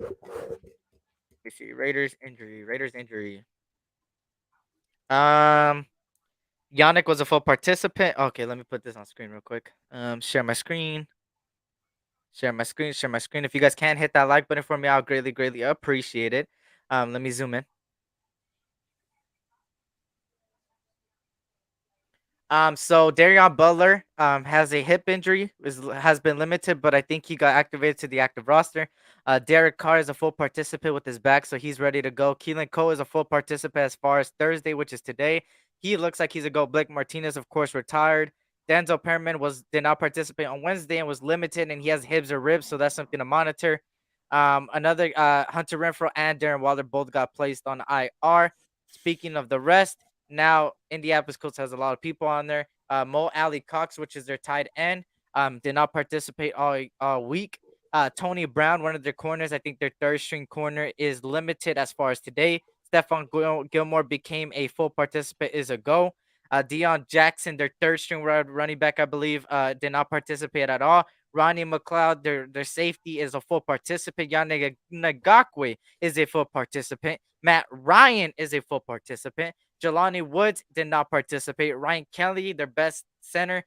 Let's see, Raiders injury. Raiders injury. Um, Yannick was a full participant. Okay, let me put this on screen real quick. Share my screen. Share my screen. Share my screen. If you guys can hit that like button for me, I'll greatly, greatly appreciate it. Let me zoom in. So Darion Butler has a hip injury, has been limited, but I think he got activated to the active roster. Derek Carr is a full participant with his back, so he's ready to go. Keelan Cole is a full participant as far as Thursday, which is today. He looks like he's a go. Blake Martinez, of course, retired. Denzel Perriman did not participate on Wednesday and was limited, and he has hips or ribs, so that's something to monitor. Another Hunter Renfrow and Darren Waller both got placed on IR. Speaking of the rest. Now, Indianapolis Colts has a lot of people on there. Mo Alley Cox, which is their tight end, did not participate all week. Tony Brown, one of their corners, I think their third string corner, is limited as far as today. Stephon Gilmore became a full participant, is a go. Deion Jackson, their third string running back, I believe, did not participate at all. Ronnie McLeod, their safety, is a full participant. Yannick Ngakwe is a full participant. Matt Ryan is a full participant. Jelani Woods did not participate. Ryan Kelly, their best center,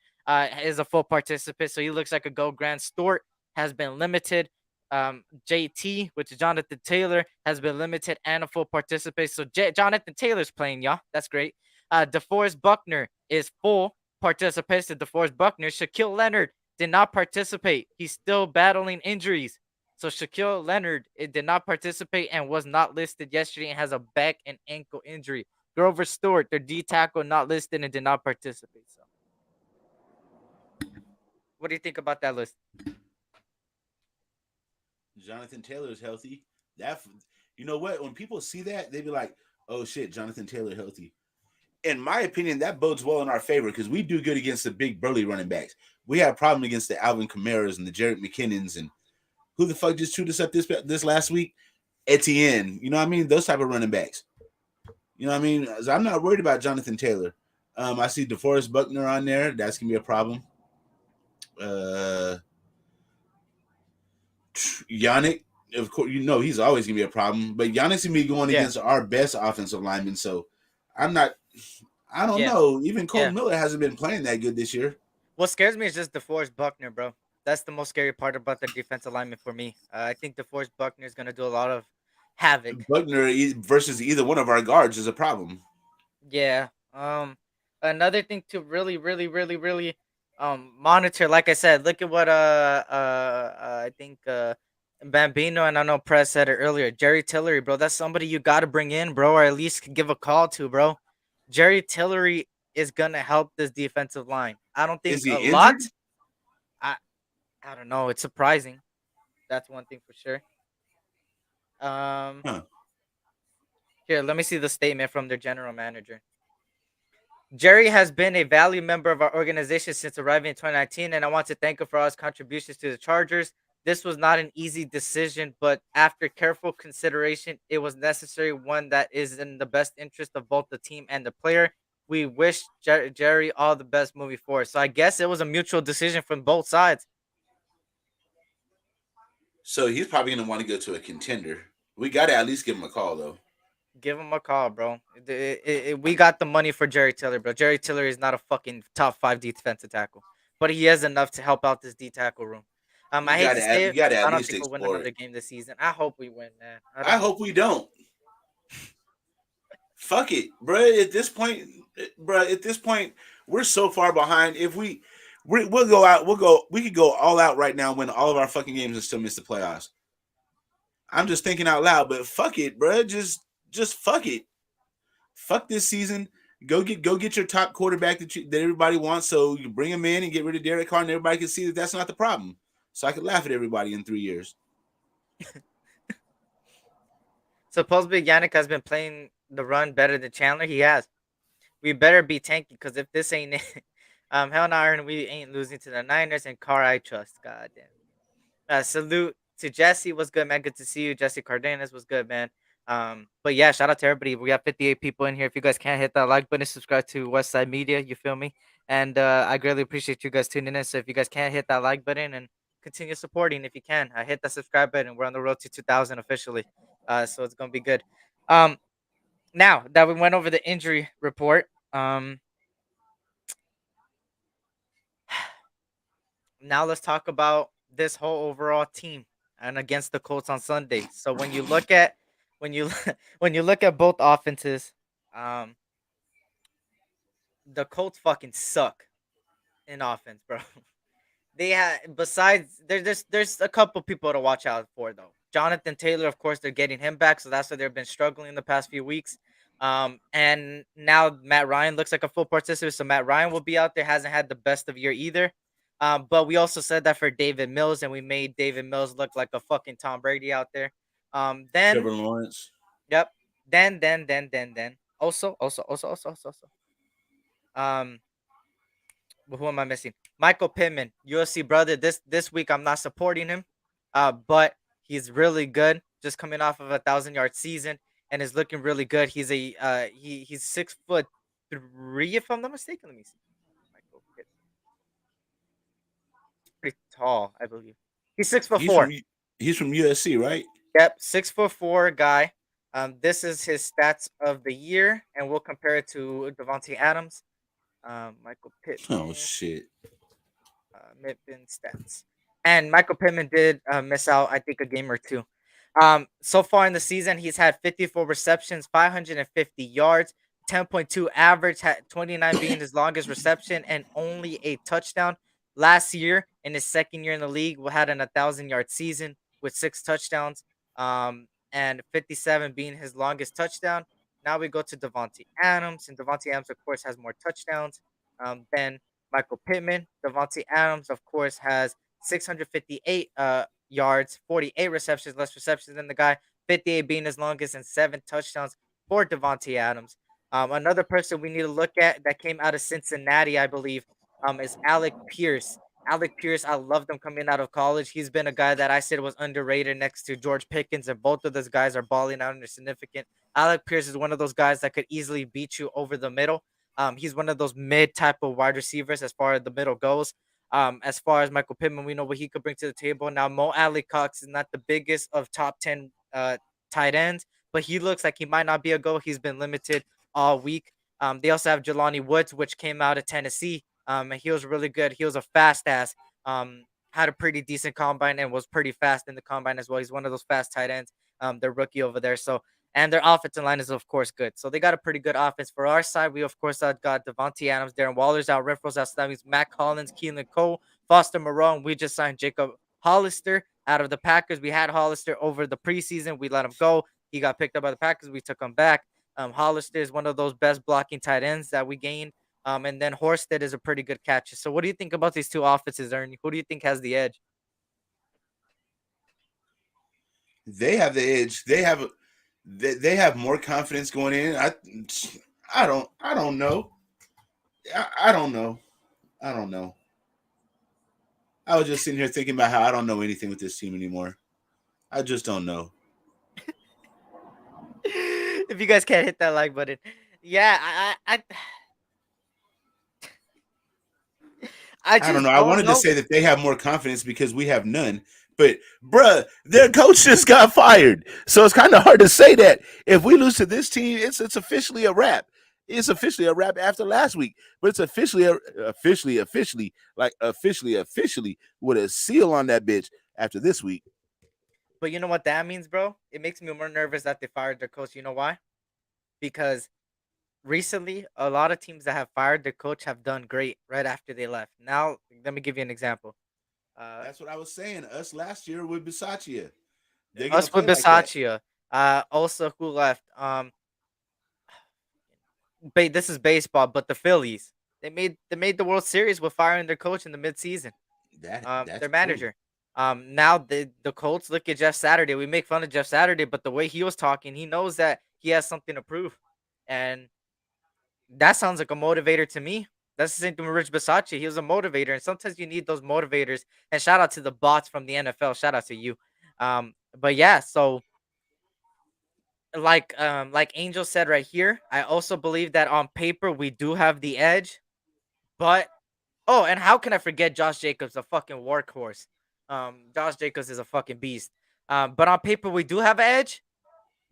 is a full participant, so he looks like a go. Grant Stewart has been limited. JT, which is Jonathan Taylor, has been limited and a full participant. So Jonathan Taylor's playing, y'all. That's great. DeForest Buckner is full participant. So DeForest Buckner. Shaquille Leonard did not participate. He's still battling injuries. So Shaquille Leonard did not participate and was not listed yesterday and has a back and ankle injury. Grover Stewart, their D tackle, not listed and did not participate. So, what do you think about that list? Jonathan Taylor is healthy. That, you know what? When people see that, they be like, "Oh shit, Jonathan Taylor healthy." In my opinion, that bodes well in our favor because we do good against the big burly running backs. We have a problem against the Alvin Kamara's and the Jarrett McKinnons and who the fuck just chewed us up this last week? Etienne. You know what I mean? Those type of running backs. You know what I mean? So I'm not worried about Jonathan Taylor. I see DeForest Buckner on there. That's gonna be a problem. Yannick, of course, you know he's always gonna be a problem. But Yannick's gonna be going against our best offensive lineman. So I don't know. Even Cole Miller hasn't been playing that good this year. What scares me is just DeForest Buckner, bro. That's the most scary part about the defensive lineman for me. I think DeForest Buckner is gonna do a lot of havoc. Buckner versus either one of our guards is a problem. Yeah. Another thing to really monitor, like I said, look at what I think Bambino and I know Press said it earlier. Jerry Tillery, bro, that's somebody you got to bring in, bro, or at least give a call to, bro. Jerry Tillery is gonna help this defensive line. I don't think Is he a injured? lot. I don't know. It's surprising. That's one thing for sure. Um, Huh. Here, let me see the statement from their general manager. Jerry has been a valued member of our organization since arriving in 2019, and I want to thank him for all his contributions to the Chargers. This was not an easy decision, but after careful consideration, it was necessary, one that is in the best interest of both the team and the player. We wish Jerry all the best moving forward. So I guess it was a mutual decision from both sides. So he's probably gonna want to go to a contender. We gotta at least give him a call though. Give him a call, bro. We got the money for Jerry Tiller, bro. Jerry Tiller is not a fucking top five defensive tackle, but he has enough to help out this D tackle room. I hate to say You it, gotta I at don't least think we'll win explore another it. game this season. I hope we win, man. I I don't hope. hope we don't. Fuck it, bro. At this point, bro. At this point, we're so far behind. If we'll go out, we could go all out right now, win all of our fucking games, and still miss the playoffs. I'm just thinking out loud, but fuck it, bro. Just fuck it. Fuck this season. Go get your top quarterback that everybody wants. So you bring him in and get rid of Derek Carr, and everybody can see that that's not the problem. So I could laugh at everybody in 3 years. Supposedly Yannick has been playing the run better than Chandler. He has. We better be tanky because if this ain't it, hell no, Aaron, we ain't losing to the Niners and Carr. I trust. God damn. Salute to Jesse. Was good, man. Good to see you. Jesse Cardenas was good, man. But yeah, shout out to everybody. We got 58 people in here. If you guys can't hit that like button, subscribe to Westside Media. You feel me? And I greatly appreciate you guys tuning in. So if you guys can't hit that like button and continue supporting, if you can, hit that subscribe button. We're on the road to 2,000 officially. So it's gonna be good. Um, Now that we went over the injury report, now let's talk about this whole overall team and against the Colts on Sunday. So when you when you look at both offenses, um, the Colts fucking suck in offense, bro. They had besides there's a couple people to watch out for though. Jonathan Taylor, of course, they're getting him back, so that's why they've been struggling the past few weeks. And now Matt Ryan looks like a full participant, so Matt Ryan will be out there. Hasn't had the best of year either. But we also said that for David Mills, and we made David Mills look like a fucking Tom Brady out there. Then Trevor Lawrence. yep. Then also. Um, who am I missing? Michael Pittman, UFC brother. This week I'm not supporting him, but he's really good. Just coming off of 1,000 yard season and is looking really good. He's 6'3" if I'm not mistaken. Let me see. Michael Pittman, pretty tall, I believe. He's six foot He's from four. he's from USC, right? Yep, 6'4" guy. This is his stats of the year, and we'll compare it to Devontae Adams. Michael Oh Pittman. shit. Pittman stats. And Michael Pittman did miss out, I think, a game or two. So far in the season, he's had 54 receptions, 550 yards, 10.2 average, had 29 being his longest reception, and only a touchdown. Last year, in his second year in the league, we had an 1,000 yard season with 6 touchdowns, and 57 being his longest touchdown. Now we go to Devontae Adams, and Devontae Adams, of course, has more touchdowns than Michael Pittman. Devontae Adams, of course, has 658 yards, 48 receptions, less receptions than the guy, 58 being his longest, and 7 touchdowns for Devontae Adams. Another person we need to look at that came out of Cincinnati, I believe, is Alec Pierce. Alec Pierce, I loved him coming out of college. He's been a guy that I said was underrated next to George Pickens, and both of those guys are balling out and they're significant. Alec Pierce is one of those guys that could easily beat you over the middle. He's one of those mid type of wide receivers as far as the middle goes. As far as Michael Pittman, we know what he could bring to the table. Now, Mo Alley Cox is not the biggest of top 10 tight ends, but he looks like he might not be a go. He's been limited all week. They also have Jelani Woods, which came out of Tennessee. And he was really good. He was a fast ass. Had a pretty decent combine and was pretty fast in the combine as well. He's one of those fast tight ends. Their rookie over there. So, and their offensive line is of course good. So they got a pretty good offense. For our side, we of course got Devontae Adams, Darren Waller's out, Renfrow's out, that means Matt Collins, Keelan Cole, Foster Moreau. We just signed Jacob Hollister out of the Packers. We had Hollister over the preseason. We let him go. He got picked up by the Packers. We took him back. Hollister is one of those best blocking tight ends that we gained. And then Horsted is a pretty good catcher. So what do you think about these two offenses, Ernie? Who do you think has the edge? They have the edge. They have more confidence going in. I don't know. I don't know. I don't know. I was just sitting here thinking about how I don't know anything with this team anymore. I just don't know. If you guys can't hit that like button, yeah, I I don't just know. I don't wanted to know. say that they have more confidence because we have none. But bruh, their coach just got fired. So it's kind of hard to say that. If we lose to this team, it's officially a wrap. It's officially a wrap after last week. But it's officially with a seal on that bitch after this week. But you know what that means, bro? It makes me more nervous that they fired their coach. You know why? Because recently, a lot of teams that have fired their coach have done great right after they left. Now, let me give you an example. Uh, That's what I was saying. Us last year with Bisaccia. They're gonna us with play like that. Bisaccia. Also who left? This is baseball, but the Phillies. They made the World Series with firing their coach in the midseason. That's Their true. manager. Now the Colts look at Jeff Saturday. We make fun of Jeff Saturday, but the way he was talking, he knows that he has something to prove, and that sounds like a motivator to me. That's the same thing with Rich Bisaccia. He was a motivator, and sometimes you need those motivators. And shout out to the bots from the NFL. Shout out to you. But yeah, so like Angel said right here, I also believe that on paper we do have the edge. But oh, and how can I forget Josh Jacobs, a fucking workhorse? Josh Jacobs is a fucking beast. But on paper we do have an edge,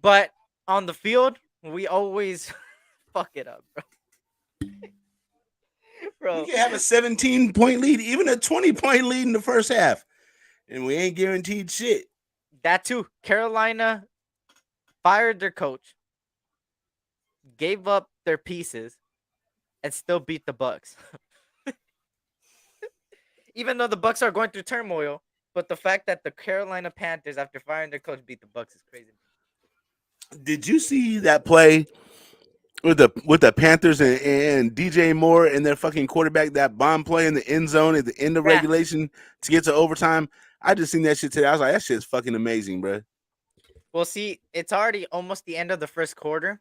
but on the field we always fuck it up, bro. We Bro, can have a 17-point lead, even a 20-point lead in the first half, and we ain't guaranteed shit. that too. Carolina fired their coach, gave up their pieces, and still beat the Bucks. Even though the Bucks are going through turmoil, but the fact that the Carolina Panthers, after firing their coach, beat the Bucks is crazy. Did you see that play with the Panthers and DJ Moore and their fucking quarterback, that bomb play in the end zone at the end of Yeah. regulation to get to overtime? I just seen that shit today. I was like, that shit's fucking amazing, bro. Well, see, it's already almost the end of the first quarter,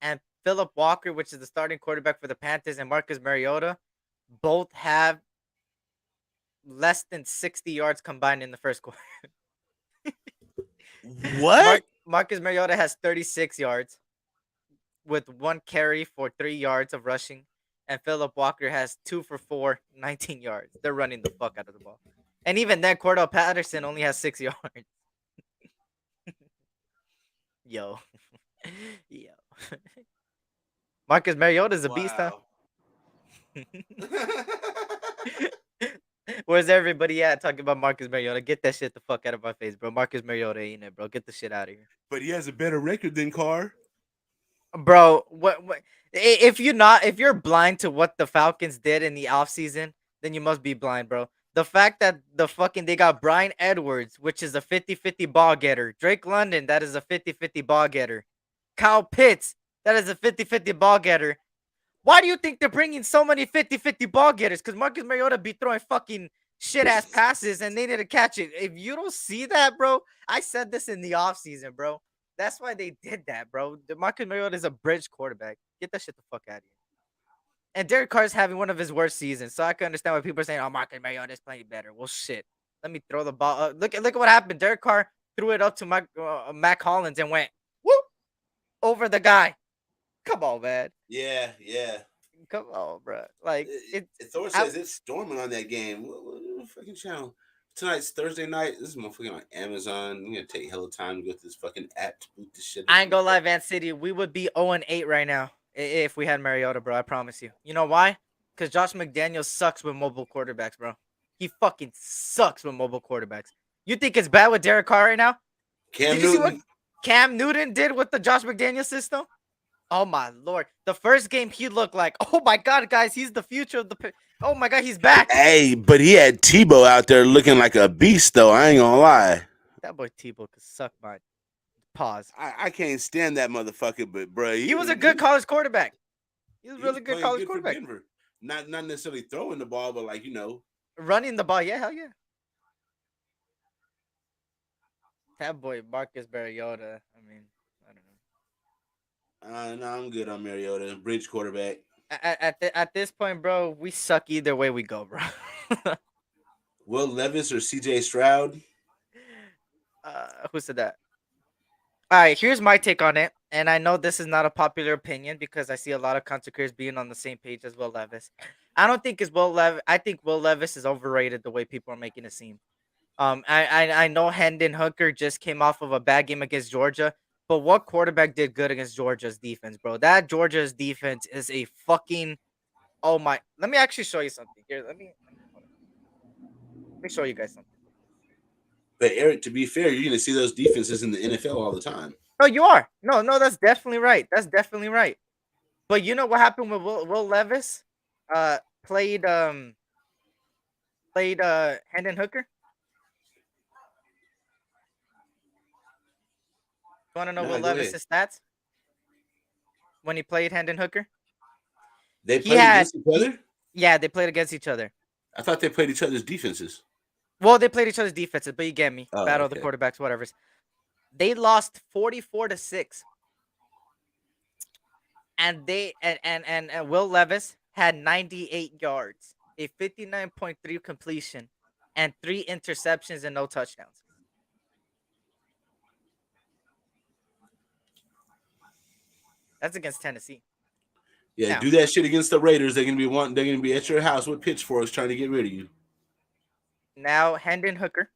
and Philip Walker, which is the starting quarterback for the Panthers, and Marcus Mariota both have less than 60 yards combined in the first quarter. What? Marcus Mariota has 36 yards with one carry for 3 yards of rushing, and Philip Walker has 2 for 4, 19 yards. They're running the fuck out of the ball. And even then, Cordell Patterson only has 6 yards. Yo. Yo. Marcus Mariota's a beast, huh? Where's everybody at talking about Marcus Mariota? Get that shit the fuck out of my face, bro. Marcus Mariota ain't it, bro. Get the shit out of here. But he has a better record than Carr. Bro, what if you're blind to what the Falcons did in the offseason, then you must be blind, bro. The fact that they got Brian Edwards, which is a 50-50 ball getter. Drake London, that is a 50-50 ball getter. Kyle Pitts, that is a 50-50 ball getter. Why do you think they're bringing so many 50-50 ball getters? Because Marcus Mariota be throwing fucking shit-ass passes and they need to catch it. If you don't see that, bro, I said this in the offseason, bro. That's why they did that, bro. The Marcus Mariota is a bridge quarterback. Get that shit the fuck out of here. And Derek Carr is having one of his worst seasons, so I can understand why people are saying, "Oh, Marcus Mariota is playing better." Well, shit. Let me throw the ball. Look at what happened. Derek Carr threw it up to Mac Hollins and went whoop over the guy. Come on, man. Yeah. Come on, bro. Like Thor says it's storming on that game. What fucking channel? Tonight's Thursday night. This is motherfucking on Amazon. I'm gonna take hella time to go to this fucking app to boot this shit. I ain't gonna lie, Van City. We would be 0-8 right now if we had Mariota, bro. I promise you. You know why? Because Josh McDaniels sucks with mobile quarterbacks, bro. He fucking sucks with mobile quarterbacks. You think it's bad with Derek Carr right now? Cam Did you see what Newton. Cam Newton did with the Josh McDaniels system? Oh my lord! The first game he looked like, oh my god, guys, he's the future of the. Oh my god, he's back. Hey, but he had Tebow out there looking like a beast, though. I ain't gonna lie. That boy Tebow could suck my pause. I can't stand that motherfucker, but bro, He was a good college quarterback. He was he really was good playing college for quarterback. Denver. Not necessarily throwing the ball, but like Running the ball, yeah, hell yeah. That boy Marcus Mariota. I mean, I don't know. No, I'm good on Mariota. Bridge quarterback. At this point, bro, we suck either way we go, bro. Will Levis or C.J. Stroud? Who said that? All right, here's my take on it, and I know this is not a popular opinion because I see a lot of content creators being on the same page as Will Levis. I don't think it's Will Levis. I think Will Levis is overrated the way people are making it seem. I know Hendon Hooker just came off of a bad game against Georgia, but what quarterback did good against Georgia's defense, bro? That Georgia's defense is a fucking oh my. Let me actually show you something here. Hold on. Let me show you guys something. But Eric, to be fair, you're going to see those defenses in the NFL all the time. No, you are. No, that's definitely right. That's definitely right. But you know what happened with Will Levis? Played Hendon Hooker. You want to know Nah, Will go ahead. Levis's stats when he played Hendon Hooker? They played against each other? Yeah, they played against each other. I thought they played each other's defenses. Well, they played each other's defenses, but you get me. Oh, Battle okay. of the quarterbacks, whatever. They lost 44-6. And Will Levis had 98 yards, a 59.3 completion, and 3 interceptions and no touchdowns. That's against Tennessee. Yeah, Now, do that shit against the Raiders. They're gonna be at your house with pitchforks trying to get rid of you. now Hendon Hooker.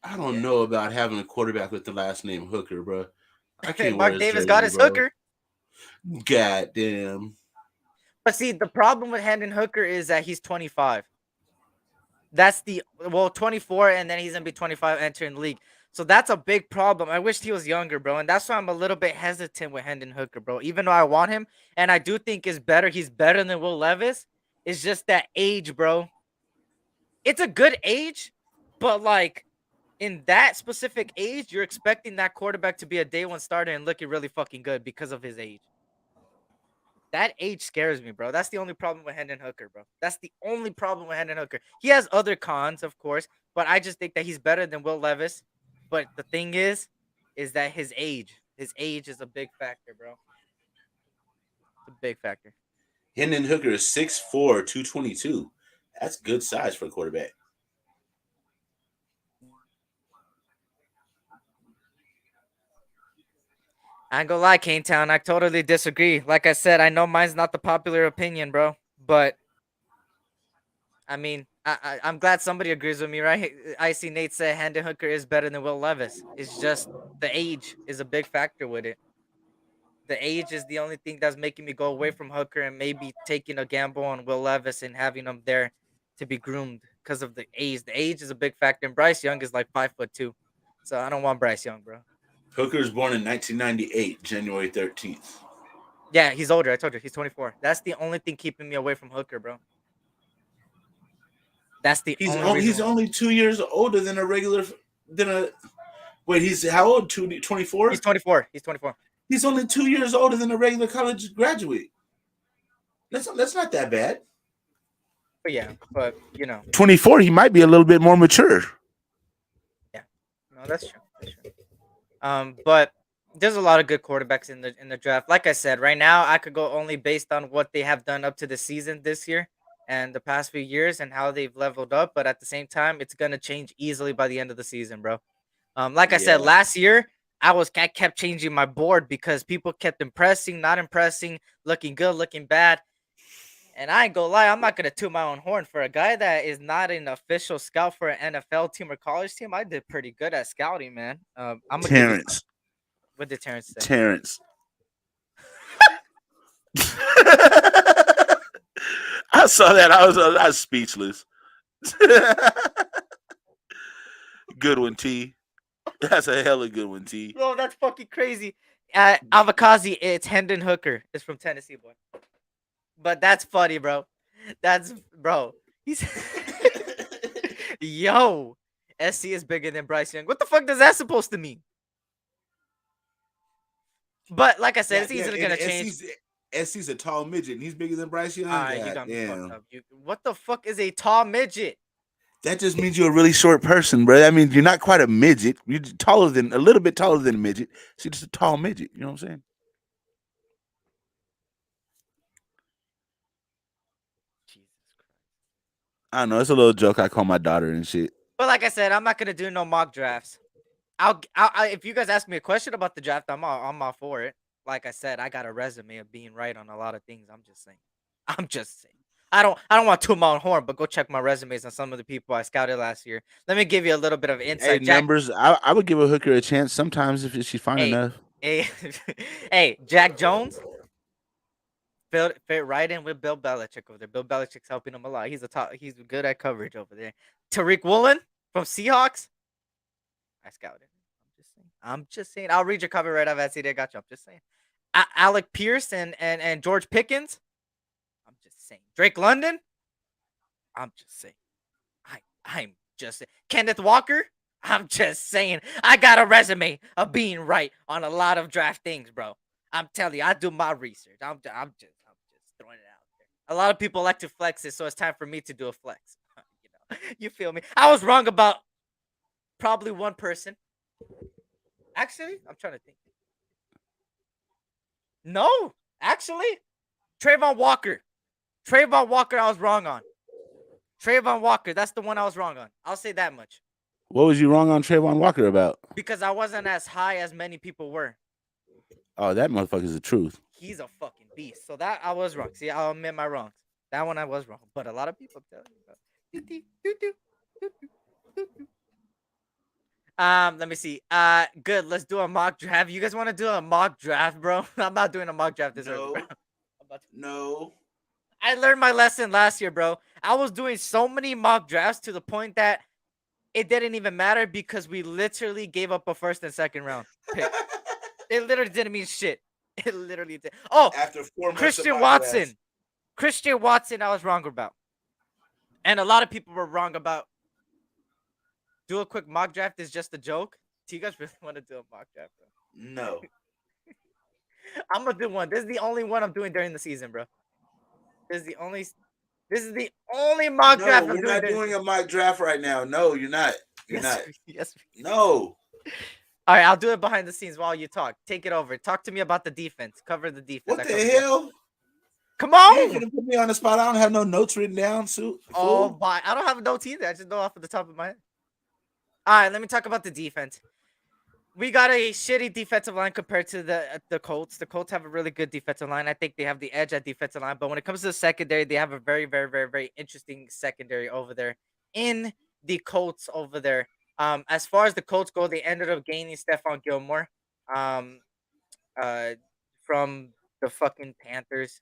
I don't know about having a quarterback with the last name Hooker, bro. I can't Mark wear his Davis jersey, got his bro. Hooker. God damn. But see, the problem with Hendon Hooker is that he's 25. That's 24, and then he's gonna be 25 entering the league. So that's a big problem. I wish he was younger, bro, and that's why I'm a little bit hesitant with Hendon Hooker, bro. Even though I want him, and I do think he's better than Will Levis. It's just that age, bro. It's a good age, but like in that specific age, you're expecting that quarterback to be a day one starter and looking really fucking good because of his age. That age scares me, bro. That's the only problem with Hendon Hooker, bro. That's the only problem with Hendon Hooker. He has other cons, of course, but I just think that he's better than Will Levis. But the thing is that his age is a big factor, bro. It's a big factor. Hendon Hooker is 6'4", 222. That's good size for a quarterback. I ain't gonna lie, Cane Town. I totally disagree. Like I said, I know mine's not the popular opinion, bro. But I mean, I'm glad somebody agrees with me, right? I see Nate say Hendon Hooker is better than Will Levis. It's just the age is a big factor with it. The age is the only thing that's making me go away from Hooker and maybe taking a gamble on Will Levis and having him there to be groomed because of the age. The age is a big factor. And Bryce Young is like 5'2", so I don't want Bryce Young, bro. Hooker was born in 1998, January 13th. Yeah, he's older. I told you, he's 24. That's the only thing keeping me away from Hooker, bro. That's the he's only 2 years older than a regular wait, he's how old? 24? He's 24. He's 24. He's only 2 years older than a regular college graduate. That's not that bad. But yeah, but you know, 24, he might be a little bit more mature. Yeah, no, that's true. That's true. But there's a lot of good quarterbacks in the draft. Like I said, right now I could go only based on what they have done up to the season this year and the past few years and how they've leveled up. But at the same time, it's gonna change easily by the end of the season, bro. Like I said, last year I kept changing my board because people kept impressing, not impressing, looking good, looking bad. And I ain't gonna lie, I'm not gonna toot my own horn for a guy that is not an official scout for an NFL team or college team. I did pretty good at scouting, man. I'm gonna Terrence. What did Terrence say? Terrence. I saw that. I was speechless. Good one, T. That's a hella good one, T. Bro, that's fucking crazy. Avakazi, it's Hendon Hooker. It's from Tennessee, boy. But that's funny, bro. Bro. He's yo. SC is bigger than Bryce Young. What the fuck does that supposed to mean? But like I said, it's easily gonna change. SC's a tall midget, and he's bigger than Bryce Young. All right, you got me fucked up. What the fuck is a tall midget? That just means you're a really short person, bro. That means you're not quite a midget. You're a little bit taller than a midget. So you're just a tall midget. You know what I'm saying? Jesus Christ. I don't know. It's a little joke I call my daughter and shit. But like I said, I'm not gonna do no mock drafts. If you guys ask me a question about the draft, I'm all for it. Like I said, I got a resume of being right on a lot of things. I'm just saying. I'm just saying. I don't want to toot my own horn, but go check my resumes on some of the people I scouted last year. Let me give you a little bit of Hey, insight. numbers. I would give a hooker a chance sometimes if she's fine Hey, enough. hey, hey, Jack Jones fit right in with Bill Belichick over there. Bill Belichick's helping him a lot. He's good at coverage over there. Tariq Woolen from Seahawks. I scouted. I'm just saying. I'll read your cover right off. I got you. I'm just saying. Alec Pierce and George Pickens. I'm just saying. Drake London. I'm just saying. I'm just saying. Kenneth Walker. I'm just saying. I got a resume of being right on a lot of draft things, bro. I'm telling you, I do my research. I'm just throwing it out there. A lot of people like to flex it, so it's time for me to do a flex. You feel me? I was wrong about probably one person. Actually, I'm trying to think. No, actually, Trayvon Walker. Trayvon Walker, I was wrong on. Trayvon Walker, that's the one I was wrong on. I'll say that much. What was you wrong on Trayvon Walker about? Because I wasn't as high as many people were. Oh, that motherfucker's the truth. He's a fucking beast. So that I was wrong. See, I'll admit my wrongs. That one I was wrong. But a lot of people tell you about. Let me see. Good. Let's do a mock draft. You guys want to do a mock draft, bro? I'm not doing a mock draft this early, bro. No. I learned my lesson last year, bro. I was doing so many mock drafts to the point that it didn't even matter because we literally gave up a first and second round pick. It literally didn't mean shit. It literally did. Oh, After 4 months Christian Watson. Christian Watson, I was wrong about. And a lot of people were wrong about. Do a quick mock draft is just a joke. Do you guys really want to do a mock draft, bro? No. I'm gonna do one. This is the only one I'm doing during the season, bro. This is the only mock draft I'm doing. We're not doing a mock draft right now. No, you're not. You're not. Yes. No. All right, I'll do it behind the scenes while you talk. Take it over. Talk to me about the defense. Cover the defense. What the hell? Come You on. ain't gonna put me on the spot. I don't have no notes written down. Oh my! I don't have notes either. I just know off of the top of my head. All right, let me talk about the defense. We got a shitty defensive line compared to the Colts. The Colts have a really good defensive line. I think they have the edge at defensive line. But when it comes to the secondary, they have a very, very, very, very interesting secondary over there in the Colts over there. As far as the Colts go, they ended up gaining Stephon Gilmore from the fucking Panthers.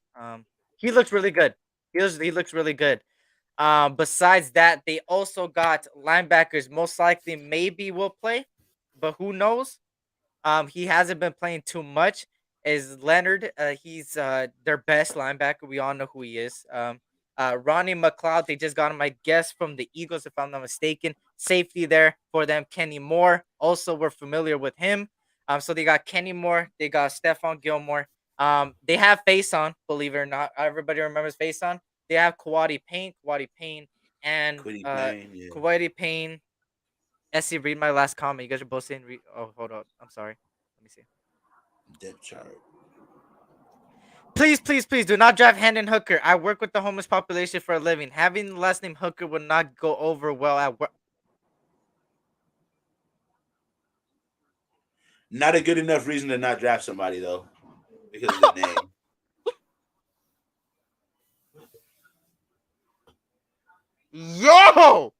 He looks really good. He looks really good. Besides that, they also got linebackers. Most likely, maybe will play, but who knows? He hasn't been playing too much. Is Leonard? He's their best linebacker. We all know who he is. Ronnie McLeod. They just got him, I guess, from the Eagles, if I'm not mistaken. Safety there for them. Kenny Moore. Also, we're familiar with him. So they got Kenny Moore. They got Stephon Gilmore. They have Faison, believe it or not. Everybody remembers Faison. They have Kwity Paye, and Kwity Paye. S.C, read my last comment. You guys are both saying. Oh, hold on. I'm sorry. Let me see. Depth chart. Please do not draft Hendon Hooker. I work with the homeless population for a living. Having the last name Hooker would not go over well at work. Not a good enough reason to not draft somebody though, because of the name. Yo!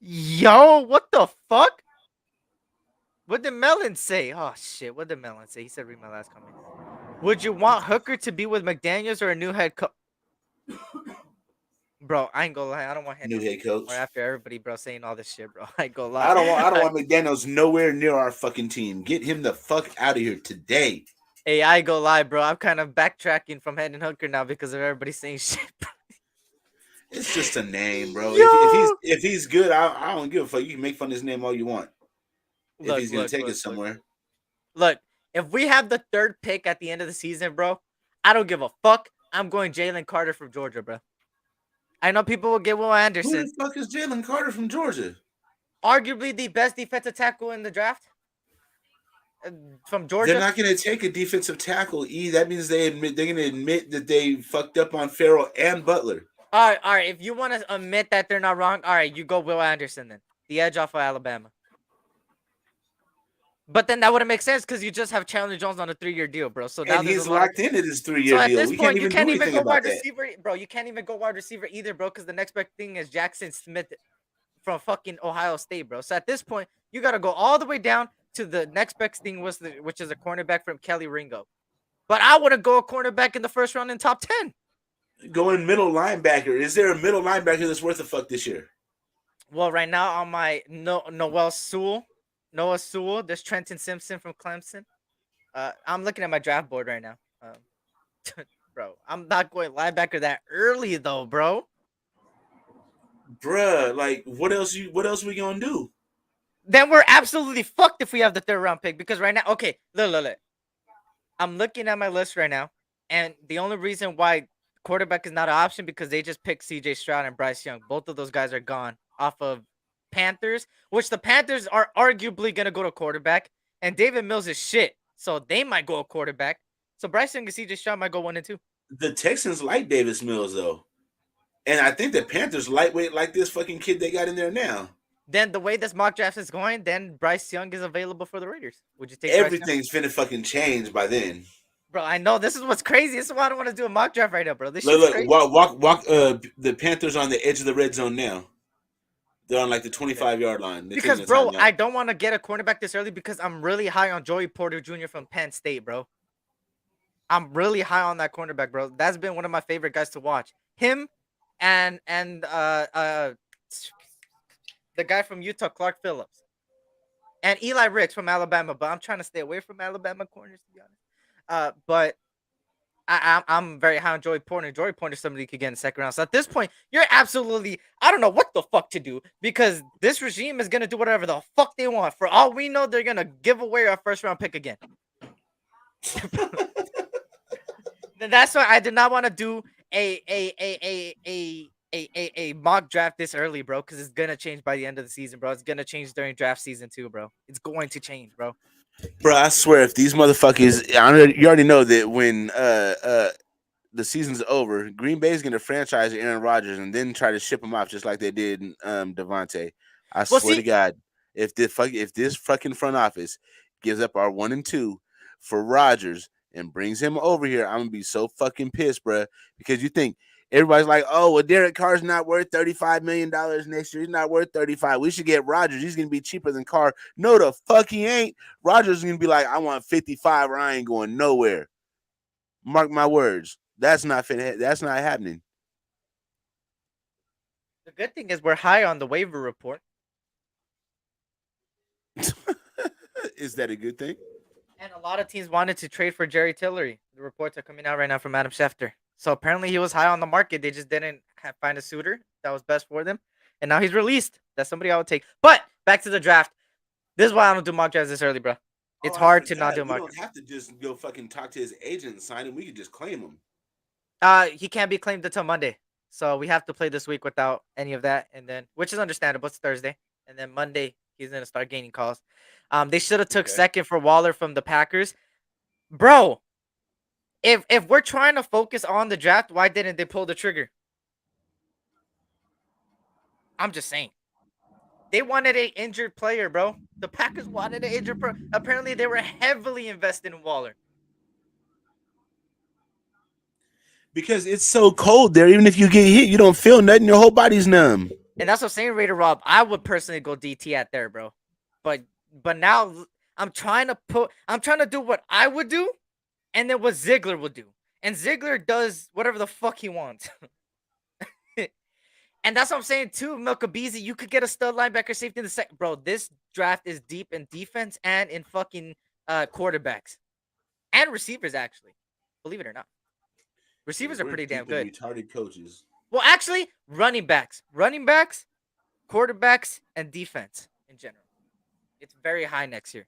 Yo, what the fuck? What did Melon say? Oh, shit. What did Melon say? He said, read my last comment. Would you want Hooker to be with McDaniels or a new head coach? Bro, I ain't gonna lie. I don't want new head coach. Or after everybody, bro, saying all this shit, bro. I ain't gonna lie. I don't want McDaniels nowhere near our fucking team. Get him the fuck out of here today. Hey, I ain't gonna lie, bro. I'm kind of backtracking from Hendon Hooker now because of everybody saying shit, bro. It's just a name, bro. If he's good, I don't give a fuck. You can make fun of his name all you want. If he's gonna take it somewhere. Look, if we have the third pick at the end of the season, bro, I don't give a fuck. I'm going Jalen Carter from Georgia, bro. I know people will get Will Who Anderson, the fuck is Jalen Carter from Georgia? arguably the best defensive tackle in the draft from They're Georgia. not going to take a defensive tackle. That means they're going to admit that they fucked up on Farrell and Butler. All right. If you want to admit that they're not wrong, all right, you go Will Anderson then, the edge off of Alabama. But then that wouldn't make sense because you just have Chandler Jones on a 3-year deal, bro. So now And there's he's a lot locked into this 3-year So at deal. this We point, can't you even can't do even anything go wide about that. receiver, bro. You can't even go wide receiver either, bro, because the next best thing is Jackson Smith from fucking Ohio State, bro. So at this point, you got to go all the way down to the next best thing, which is a cornerback from Kelly Ringo. But I wouldn't go a cornerback in the first round in top 10. Going middle linebacker. Is there a middle linebacker that's worth a fuck this year? Well, right now on my Noah Sewell, there's Trenton Simpson from Clemson. I'm looking at my draft board right now. Bro, I'm not going linebacker that early though, bro. Bruh, like what else we gonna do? Then we're absolutely fucked if we have the 3rd round pick because right now, okay, look. I'm looking at my list right now, and the only reason why quarterback is not an option because they just picked CJ Stroud and Bryce Young. Both of those guys are gone off of Panthers, which the Panthers are arguably gonna go to quarterback, and David Mills is shit, so they might go a quarterback. So Bryce Young and CJ Stroud might go 1 and 2. The Texans like Davis Mills though. And I think the Panthers lightweight like this fucking kid they got in there now. Then the way this mock draft is going, then Bryce Young is available for the Raiders. Would you take Bryce Young? Everything's finna fucking change by then. Bro, I know this is what's crazy. This is why I don't want to do a mock draft right now, bro. This Look, crazy. walk. The Panthers on the edge of the red zone now. They're on like the 25-yard line. Because, bro, I don't want to get a cornerback this early because I'm really high on Joey Porter Jr. from Penn State, bro. I'm really high on that cornerback, bro. That's been one of my favorite guys to watch. Him and the guy from Utah, Clark Phillips, and Eli Ricks from Alabama. But I'm trying to stay away from Alabama corners, to be honest. But I'm very high on Joey Porter. Joey Porter is somebody who could get in the 2nd round. So at this point, you're absolutely, I don't know what the fuck to do because this regime is going to do whatever the fuck they want. For all we know, they're going to give away our 1st round pick again. That's why I did not want to do a mock draft this early, bro, because it's going to change by the end of the season, bro. It's going to change during draft season too, bro. It's going to change, bro. Bro, I swear, if these motherfuckers, you already know that when the season's over, Green Bay's gonna franchise Aaron Rodgers and then try to ship him off just like they did Devontae. I swear to God, if this fucking front office gives up our 1 and 2 for Rodgers and brings him over here, I'm gonna be so fucking pissed, bro. Because you think everybody's like, oh, well, Derek Carr's not worth $35 million next year. He's not worth 35. We should get Rodgers. He's going to be cheaper than Carr. No, the fuck he ain't. Rodgers is going to be like, I want 55 or I ain't going nowhere. Mark my words. That's not happening. The good thing is we're high on the waiver report. Is that a good thing? And a lot of teams wanted to trade for Jerry Tillery. The reports are coming out right now from Adam Schefter. So apparently he was high on the market. They just didn't find a suitor that was best for them. And now he's released. That's somebody I would take. But back to the draft. This is why I don't do mock drafts this early, bro. It's hard to not do mock drafts. You don't have to just go fucking talk to his agent and sign him. We could just claim him. He can't be claimed until Monday. So we have to play this week without any of that. And then, which is understandable. It's Thursday. And then Monday, he's going to start gaining calls. They should have took 2nd for Waller from the Packers. Bro. If we're trying to focus on the draft, why didn't they pull the trigger? I'm just saying. They wanted an injured player, bro. The Packers wanted an injured player. Apparently, they were heavily invested in Waller. Because it's so cold there. Even if you get hit, you don't feel nothing. Your whole body's numb. And that's what I'm saying, Raider Rob. I would personally go DT at there, bro. But now I'm trying to do what I would do. And then what Ziegler will do. And Ziegler does whatever the fuck he wants. And that's what I'm saying too, Milkabeezy. You could get a stud linebacker safety in the second. Bro, this draft is deep in defense and in fucking quarterbacks. And receivers, actually. Believe it or not. Receivers are pretty damn good. Retarded coaches. Well, actually, running backs, quarterbacks, and defense in general. It's very high next year.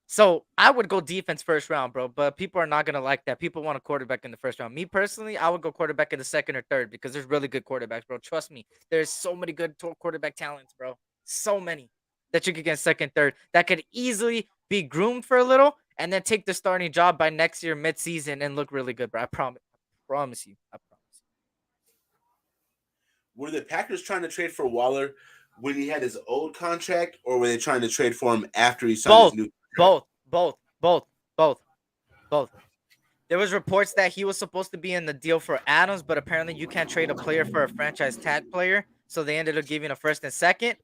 So I would go defense first round, bro. But people are not gonna like that. People want a quarterback in the first round. Me personally, I would go quarterback in the second or third because there's really good quarterbacks, bro. Trust me, there's so many good quarterback talents, bro. So many that you could get second, third that could easily be groomed for a little and then take the starting job by next year mid-season and look really good, bro. I promise. I promise you. I promise. Were the Packers trying to trade for Waller when he had his old contract, or were they trying to trade for him after he signed his new contract? Both. There was reports that he was supposed to be in the deal for Adams, but apparently you can't trade a player for a franchise tag player, so they ended up giving a first and second.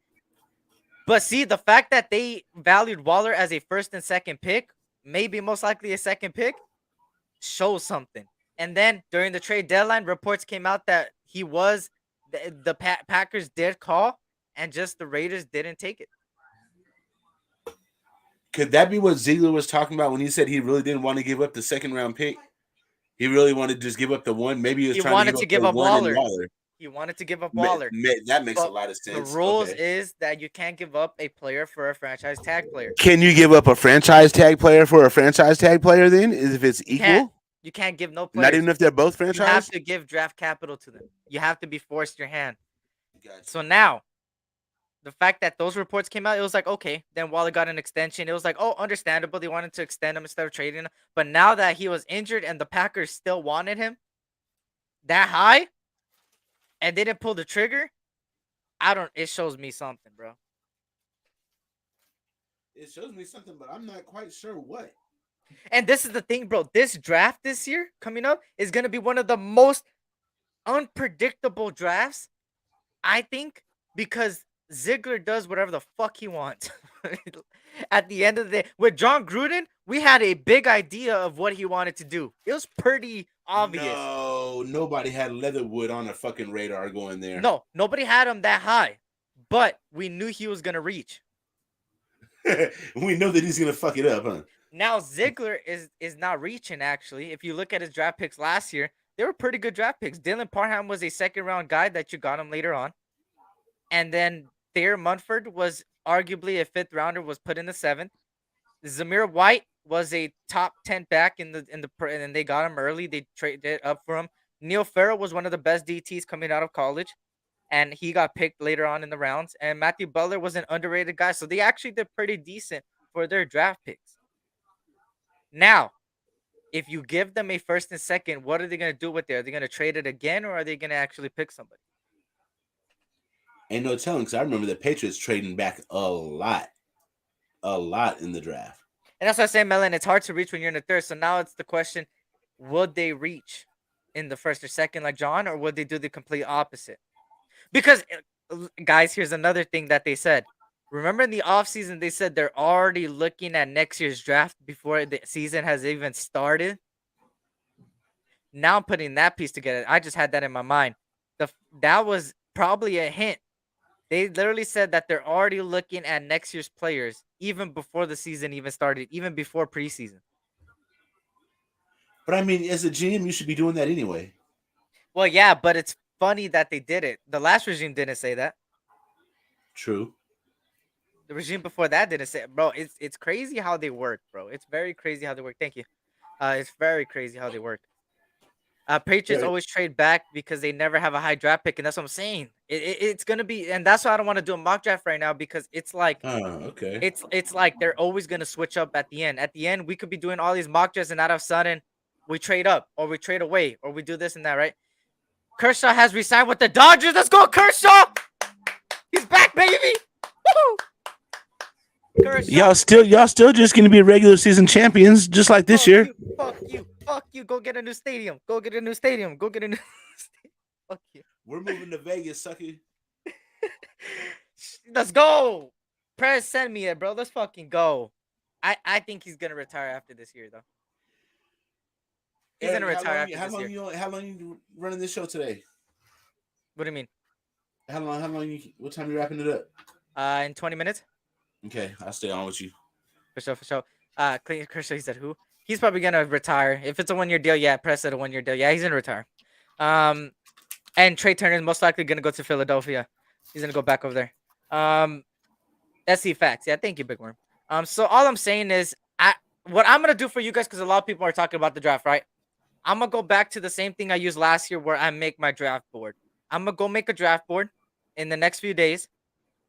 But see, the fact that they valued Waller as a first and second pick, maybe most likely a second pick, shows something. And then during the trade deadline, reports came out that he was the Packers did call, and just the Raiders didn't take it. Could that be what Ziegler was talking about when he said he really didn't want to give up the second round pick? He really wanted to just give up the one. Maybe he was trying wanted to give up Waller. Waller. He wanted to give up Waller. That makes But a lot of sense. The rules Okay. is that you can't give up a player for a franchise tag player. Can you give up a franchise tag player for a franchise tag player then? If it's equal? You can't give no players. Not even if they're both franchise? You have to give draft capital to them. You have to be forced your hand. Gotcha. So now, the fact that those reports came out, it was like, okay, then Waller got an extension. It was like, oh, understandable. They wanted to extend him instead of trading him. But now that he was injured and the Packers still wanted him that high and they didn't pull the trigger, it shows me something, bro. It shows me something, but I'm not quite sure what. And this is the thing, bro. This draft this year coming up is going to be one of the most unpredictable drafts, I think, because Ziegler does whatever the fuck he wants. At the end of the day, with John Gruden, we had a big idea of what he wanted to do. It was pretty obvious. No, nobody had Leatherwood on a fucking radar going there. No, nobody had him that high, but we knew he was going to reach. We know that he's going to fuck it up, huh? Now Ziegler is not reaching, actually. If you look at his draft picks last year, they were pretty good draft picks. Dylan Parham was a second-round guy that you got him later on. And then Thayer Munford was arguably a fifth-rounder, was put in the seventh. Zamir White was a top 10 back and they got him early. They traded up for him. Neil Farrell was one of the best DTs coming out of college, and he got picked later on in the rounds. And Matthew Butler was an underrated guy, so they actually did pretty decent for their draft picks. Now, if you give them a first and second, what are they going to do with it? Are they going to trade it again, or are they going to actually pick somebody? Ain't no telling, because I remember the Patriots trading back a lot in the draft. And that's what I say, Melon. It's hard to reach when you're in the third. So now it's the question, would they reach in the first or second like John, or would they do the complete opposite? Because, guys, here's another thing that they said. Remember in the offseason, they said they're already looking at next year's draft before the season has even started. Now I'm putting that piece together. I just had that in my mind. That was probably a hint. They literally said that they're already looking at next year's players even before the season even started, even before preseason. But I mean, as a GM, you should be doing that anyway. Well, yeah, but it's funny that they did it. The last regime didn't say that. True. The regime before that didn't say it. Bro, it's crazy how they work, bro. It's very crazy how they work. Thank you. It's very crazy how they work. Patriots always trade back because they never have a high draft pick, and that's what I'm saying. It's gonna be, and that's why I don't want to do a mock draft right now, because it's like, okay. It's like they're always gonna switch up at the end. At the end, we could be doing all these mock drafts, and out of a sudden, we trade up, or we trade away, or we do this and that, right? Kershaw has resigned with the Dodgers. Let's go, Kershaw! He's back, baby! Woo! Y'all still just gonna be regular season champions, just like this year. Fuck you. Go get a new stadium. Go get a new stadium. Fuck you. We're moving to Vegas, sucker. Let's go. Press, send me it, bro. Let's fucking go. I think he's gonna retire after this year, though. He's gonna retire after this year. How long you running this show today? What do you mean? How long what time you wrapping it up? In 20 minutes. Okay, I'll stay on with you. For sure. Clayton Kershaw, he said who? He's probably gonna retire. If it's a 1-year deal, yeah, Press said a 1-year deal. Yeah, he's gonna retire. And Trey Turner is most likely gonna go to Philadelphia. He's gonna go back over there. SC Facts. Yeah, thank you, Big Worm. So all I'm saying is what I'm gonna do for you guys, because a lot of people are talking about the draft, right? I'm gonna go back to the same thing I used last year, where I make my draft board. I'm gonna go make a draft board in the next few days,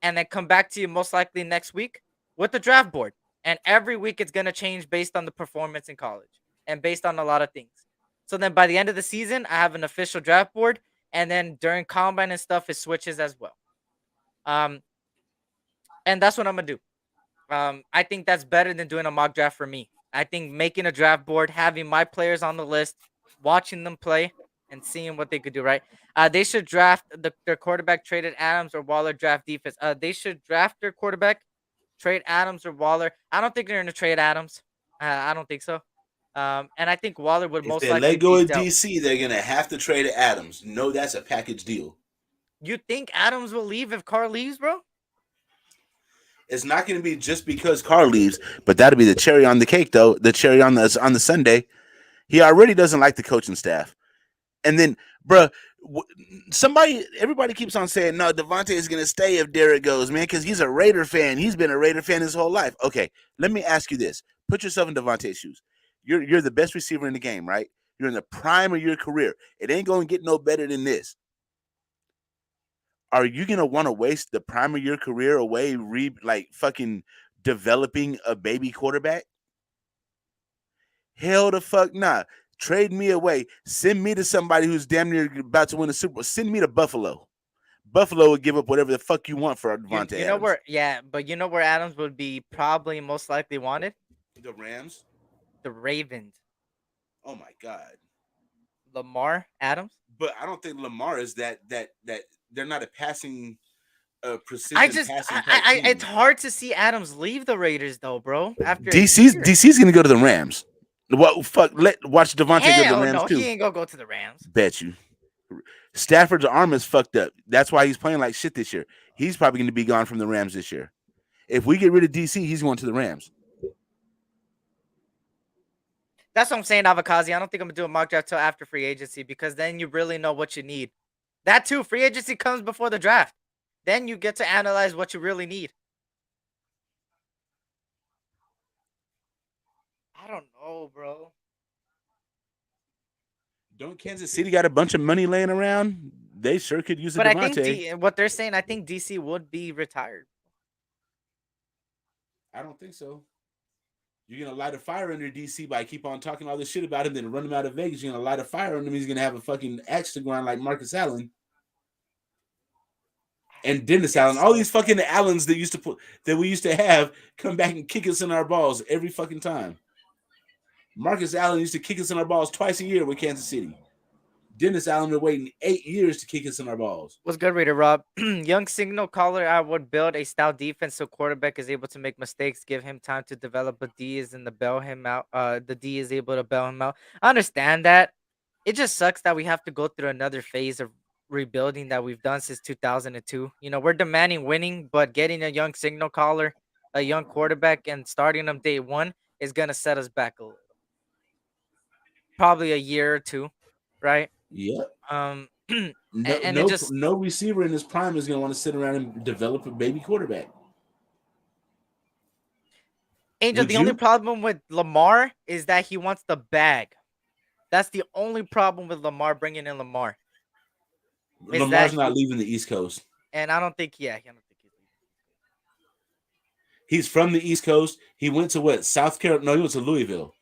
and then come back to you most likely next week with the draft board. And every week it's gonna change based on the performance in college and based on a lot of things. So then by the end of the season, I have an official draft board, and then during combine and stuff, it switches as well. Um, and that's what I'm gonna do. I think that's better than doing a mock draft for me. I think making a draft board, having my players on the list, watching them play, and seeing what they could do. Right? They should draft their quarterback, traded Adams or Waller. Draft defense. They should draft their quarterback, trade Adams or Waller. I don't think they're gonna trade Adams. I don't think so. And I think Waller would If most they likely let go be of dealt. DC, they're gonna have to trade Adams. No, that's a package deal. You think Adams will leave if Carr leaves, bro? It's not going to be just because Carr leaves, but that'll be the cherry on the cake, though. The cherry on the Sunday. He already doesn't like the coaching staff, and then, bruh, everybody keeps on saying no. Devontae is going to stay if Derek goes, man, because he's a Raider fan. He's been a Raider fan his whole life. Okay, let me ask you this: put yourself in Devontae's shoes. You're the best receiver in the game, right? You're in the prime of your career. It ain't going to get no better than this. Are you gonna want to waste the prime of your career away, fucking developing a baby quarterback? Hell the fuck nah. Trade me away. Send me to somebody who's damn near about to win a Super Bowl. Send me to Buffalo. Buffalo would give up whatever the fuck you want for Devontae You know Adams. but you know where Adams would be probably most likely wanted? The Rams? The Ravens. Oh my god. Lamar Adams? But I don't think Lamar is that they're not a passing precision passing type team. It's hard to see Adams leave the Raiders though, bro. After DC's gonna go to the Rams. What fuck? Watch Devontae go to the Rams no, too. he ain't gonna go to the Rams. Bet you. Stafford's arm is fucked up. That's why he's playing like shit this year. He's probably going to be gone from the Rams this year. If we get rid of DC, he's going to the Rams. That's what I'm saying, Avakazi. I don't think I'm gonna do a mock draft till after free agency, because then you really know what you need. That too, free agency comes before the draft. Then you get to analyze what you really need. I don't know, bro. Don't Kansas City got a bunch of money laying around? They sure could use a But I Devontae. think what they're saying, I think DC would be retired. I don't think so. You're gonna light a fire under DC by keep on talking all this shit about him, then run him out of Vegas. You're gonna light a fire under him. He's gonna have a fucking axe to grind like Marcus Allen and Dennis Allen. All these fucking Allens that we used to have come back and kick us in our balls every fucking time. Marcus Allen used to kick us in our balls twice a year with Kansas City. Dennis Allen been waiting 8 years to kick us in our balls. What's good, Raider Rob? Young signal caller, I would build a stout defense so quarterback is able to make mistakes, give him time to develop, but D is in the bail him out. The D is able to bail him out. I understand that. It just sucks that we have to go through another phase of rebuilding that we've done since 2002. You know, we're demanding winning, but getting a young signal caller, a young quarterback, and starting them day one is gonna set us back a little. Probably a year or two, right? Yep. No receiver in his prime is going to want to sit around and develop a baby quarterback. Angel, the only problem with Lamar is that he wants the bag. That's the only problem with Lamar bringing in Lamar. Lamar's not leaving the East Coast. And I don't think he's leaving. He's from the East Coast. He went to what? South Carolina? No, he went to Louisville.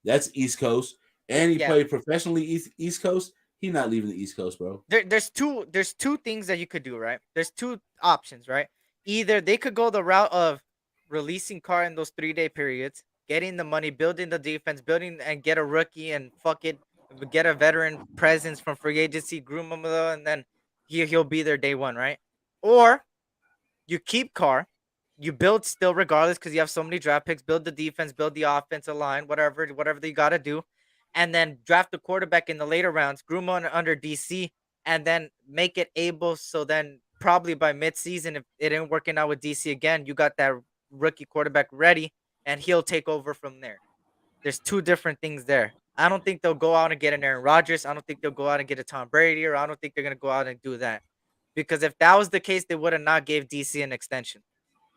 That's East Coast. And he played professionally East Coast. He's not leaving the East Coast, bro. There's two things that you could do, right? There's two options, right? Either they could go the route of releasing Carr in those 3-day periods, getting the money, building the defense, building and get a rookie and get a veteran presence from free agency, groom him, and then he'll be there day one, right? Or you keep Carr, you build still regardless because you have so many draft picks, build the defense, build the offensive line, whatever they got to do. And then draft the quarterback in the later rounds, groom on under DC, and then make it able so then probably by midseason, if it ain't working out with DC again, you got that rookie quarterback ready, and he'll take over from there. There's two different things there. I don't think they'll go out and get an Aaron Rodgers. I don't think they'll go out and get a Tom Brady, or I don't think they're going to go out and do that. Because if that was the case, they would have not gave DC an extension.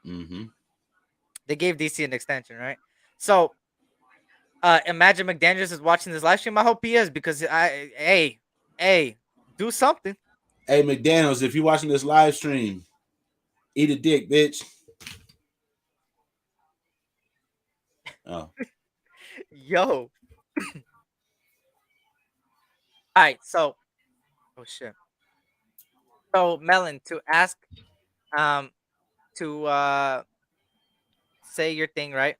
Mm-hmm. They gave DC an extension, right? So Imagine McDaniels is watching this live stream. I hope he is because hey, do something. Hey, McDaniels, if you're watching this live stream, eat a dick, bitch. Oh. Yo. All right, so oh shit. So Melon, to ask to say your thing, right?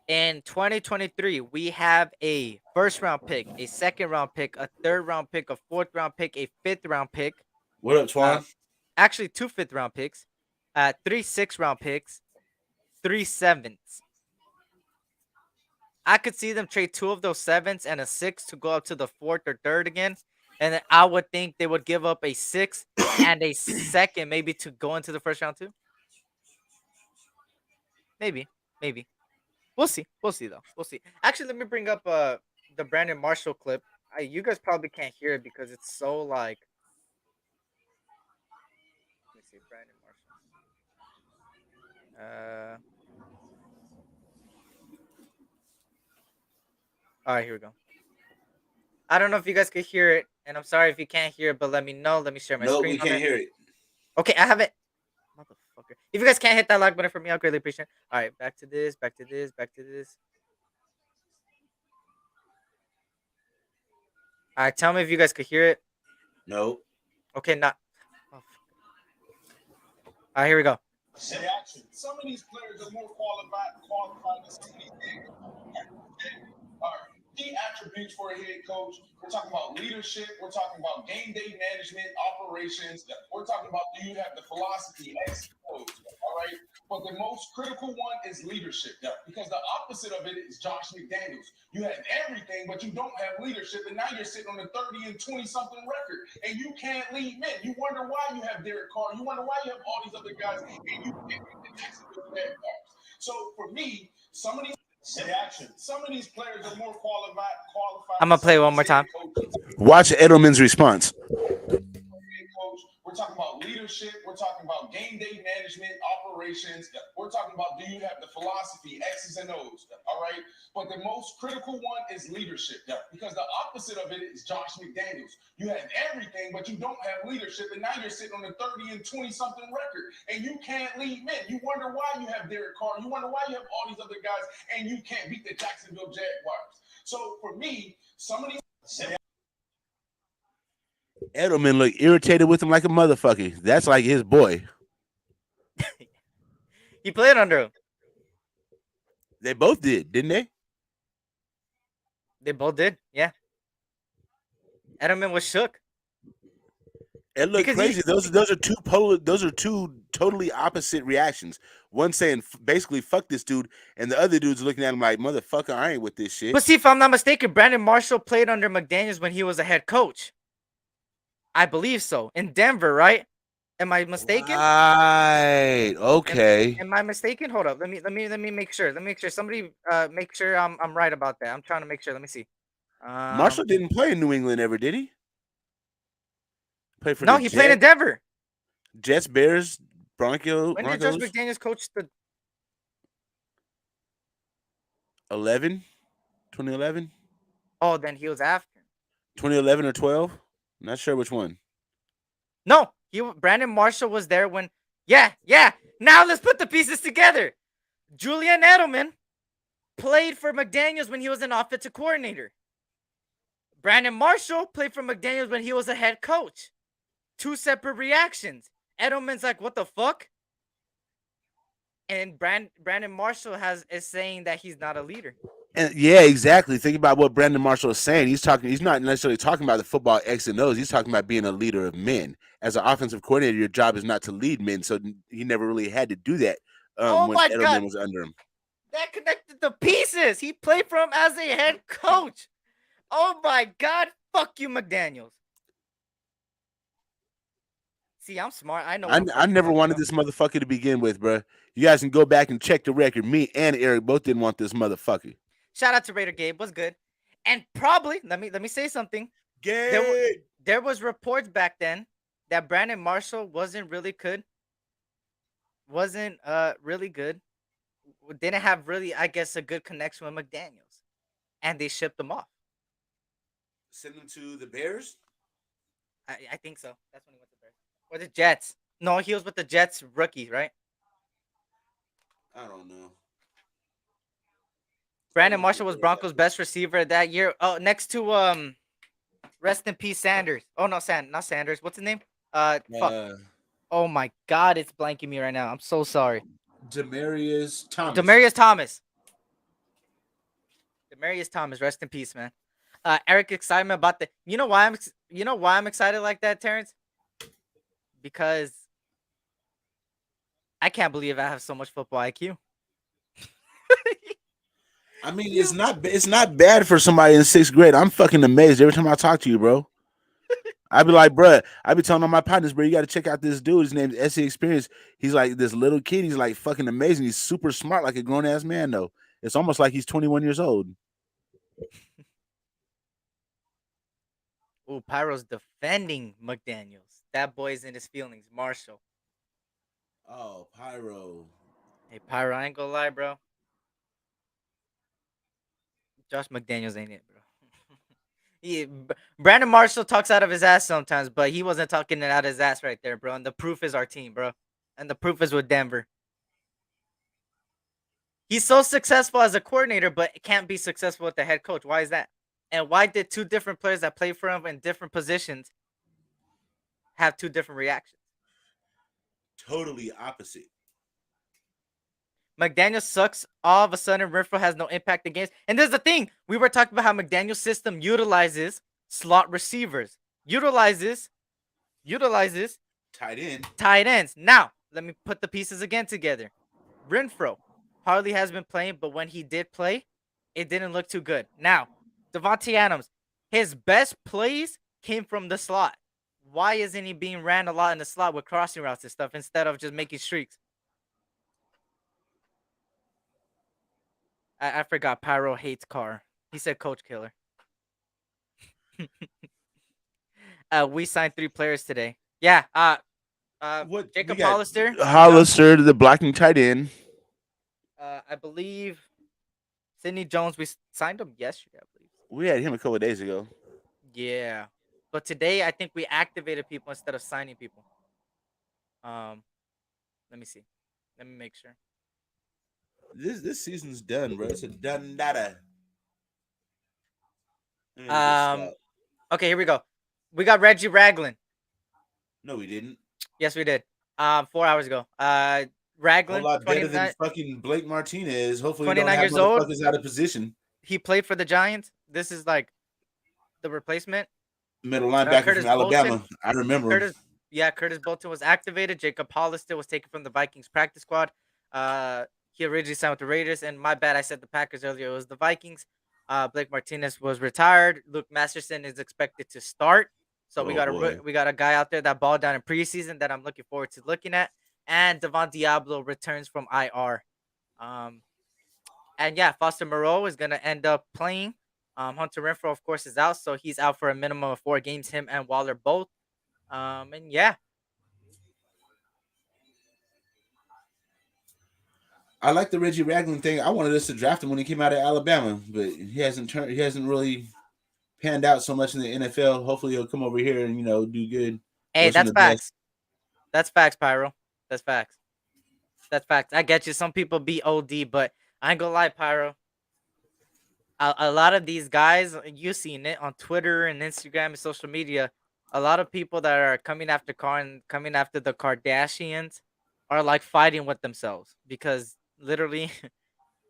In 2023, we have a first round pick, a second round pick, a third round pick, a fourth round pick, a fifth round pick. What up, Twan? Actually, 2 fifth round picks, 3 6th round picks, 3 7ths. I could see them trade 2 of those 7ths and a 6 to go up to the 4th or 3rd again. And then I would think they would give up a 6th and a 2nd, maybe to go into the first round too. Maybe. We'll see. We'll see though. We'll see. Actually, let me bring up the Brandon Marshall clip. You guys probably can't hear it because it's so like. Let me see, Brandon Marshall. All right, here we go. I don't know if you guys could hear it, and I'm sorry if you can't hear it, but let me know. Let me share my No, screen. we can't hear it. Okay, I have it. Motherfucker. If you guys can't hit that like button for me, I'll greatly appreciate it. All right, back to this. Back to this. All right, tell me if you guys could hear it. No. Okay, not. Oh, all right, here we go. Action. Some of these players are more qualified than some of these things. All right. Key attributes for a head coach. We're talking about leadership. We're talking about game day management, operations. We're talking about, do you have the philosophy, X, O's, all right? But the most critical one is leadership, because the opposite of it is Josh McDaniels. You have everything, but you don't have leadership, and now you're sitting on a 30 and 20-something record, and you can't lead men. You wonder why you have Derek Carr. You wonder why you have all these other guys, and you can't beat the Jacksonville Jaguars. So for me, some of these players are more qualified. I'm gonna play one more time. Watch Edelman's response. We're talking about leadership. We're talking about game day management, operations. We're talking about, do you have the philosophy, X's and O's, all right? But the most critical one is leadership, because the opposite of it is Josh McDaniels. You have everything, but you don't have leadership, and now you're sitting on a 30 and 20-something record, and you can't lead men. You wonder why you have Derek Carr. You wonder why you have all these other guys, and you can't beat the Jacksonville Jaguars. So for me, some of these... Edelman looked irritated with him like a motherfucker. That's like his boy. He played under him. They both did, didn't they? They both did, yeah. Edelman was shook. It looked crazy. Those are two totally opposite reactions. One saying basically fuck this dude, and the other dude's looking at him like, motherfucker, I ain't with this shit. But see, if I'm not mistaken, Brandon Marshall played under McDaniels when he was a head coach. I believe so. In Denver, right? Am I mistaken? Right. Okay. Am I mistaken? Hold up. Let me make sure. Let me make sure. Somebody make sure I'm right about that. I'm trying to make sure. Let me see. Marshall didn't play in New England ever, did he? He played in Denver. Jets, Bears, Broncos. When did Josh McDaniels coach the 2011? Oh, then he was after 2011 or 12? Not sure which one. No, Brandon Marshall was there when. Yeah. Now let's put the pieces together. Julian Edelman played for McDaniels when he was an offensive coordinator. Brandon Marshall played for McDaniels when he was a head coach. 2 separate reactions. Edelman's like, what the fuck? And Brandon Marshall is saying that he's not a leader. And yeah, exactly. Think about what Brandon Marshall is saying. He's not necessarily talking about the football X and O's. He's talking about being a leader of men. As an offensive coordinator, your job is not to lead men. So he never really had to do that when Edelman was under him. That connected the pieces. He played for him as a head coach. Oh my God. Fuck you, McDaniels. See, I'm smart. I know. I never wanted this motherfucker to begin with, bro. You guys can go back and check the record. Me and Eric both didn't want this motherfucker. Shout out to Raider Gabe. Was good. And probably, let me say something. Gabe. There was reports back then that Brandon Marshall wasn't really good. Really good. Didn't have really, I guess, a good connection with McDaniels. and they shipped him off. Send him to the Bears. I think so. That's when he went to Bears or the Jets. No, he was with the Jets rookie, right? I don't know. Brandon Marshall was Broncos' best receiver that year. Oh, next to rest in peace Sanders. Oh no, not Sanders. What's his name? Fuck. Oh my God, it's blanking me right now. I'm so sorry. Demarius Thomas. Demarius Thomas. Rest in peace, man. Eric, excitement about the. You know why I'm excited like that, Terrence? Because I can't believe I have so much football IQ. I mean, it's not bad for somebody in 6th grade. I'm fucking amazed every time I talk to you, bro. I'd be like, bro, I be telling all my partners, bro, you got to check out this dude. His name's S.C. Experience. He's like this little kid. He's like fucking amazing. He's super smart, like a grown ass man, though. It's almost like he's 21 years old. Ooh, Pyro's defending McDaniels. That boy's in his feelings. Marshall. Oh, Pyro. Hey, Pyro, I ain't gonna lie, bro. Josh McDaniels ain't it, bro. Brandon Marshall talks out of his ass sometimes, but he wasn't talking it out of his ass right there, bro. And the proof is our team, bro. And the proof is with Denver. He's so successful as a coordinator, but can't be successful with the head coach. Why is that? And why did two different players that play for him in different positions have two different reactions? Totally opposite. McDaniel sucks. All of a sudden, Renfrow has no impact in games. And there's the thing. We were talking about how McDaniel's system utilizes slot receivers. Utilizes tight ends. Now, let me put the pieces again together. Renfrow hardly has been playing, but when he did play, it didn't look too good. Now, Devontae Adams, his best plays came from the slot. Why isn't he being ran a lot in the slot with crossing routes and stuff instead of just making streaks? I forgot. Pyro hates Carr. He said Coach Killer. We signed 3 players today. Yeah. Jacob Hollister. Hollister, the blocking tight end. I believe Sidney Jones. We signed him yesterday, I believe. We had him a couple of days ago. Yeah. But today, I think we activated people instead of signing people. Let me see. Let me make sure. This season's done, bro. It's a done data. Okay, here we go. We got Reggie Ragland. No, we didn't. Yes, we did. 4 hours ago. Ragland, a lot better than fucking Blake Martinez. Hopefully, 29 years old. Motherfuckers out of position. He played for the Giants. This is like the replacement. Middle linebacker from Alabama. Bolton. I remember. Curtis Bolton was activated. Jacob Hollister was taken from the Vikings practice squad. He originally signed with the Raiders, and my bad, I said the Packers earlier. It was the Vikings. Blake Martinez was retired. Luke Masterson is expected to start. So we got a guy out there that balled down in preseason that I'm looking forward to looking at. And Devon Diablo returns from IR. And yeah, Foster Moreau is gonna end up playing. Hunter Renfrow, of course, is out, so he's out for a minimum of 4 games. Him and Waller both. And yeah. I like the Reggie Ragland thing. I wanted us to draft him when he came out of Alabama, but he hasn't really panned out so much in the NFL. Hopefully he'll come over here and do good. Hey, that's facts. That's facts, Pyro. That's facts. I get you. Some people be OD, but I ain't gonna lie, Pyro. A lot of these guys, you've seen it on Twitter and Instagram and social media. A lot of people that are coming after Carr and coming after the Kardashians are like fighting with themselves because literally,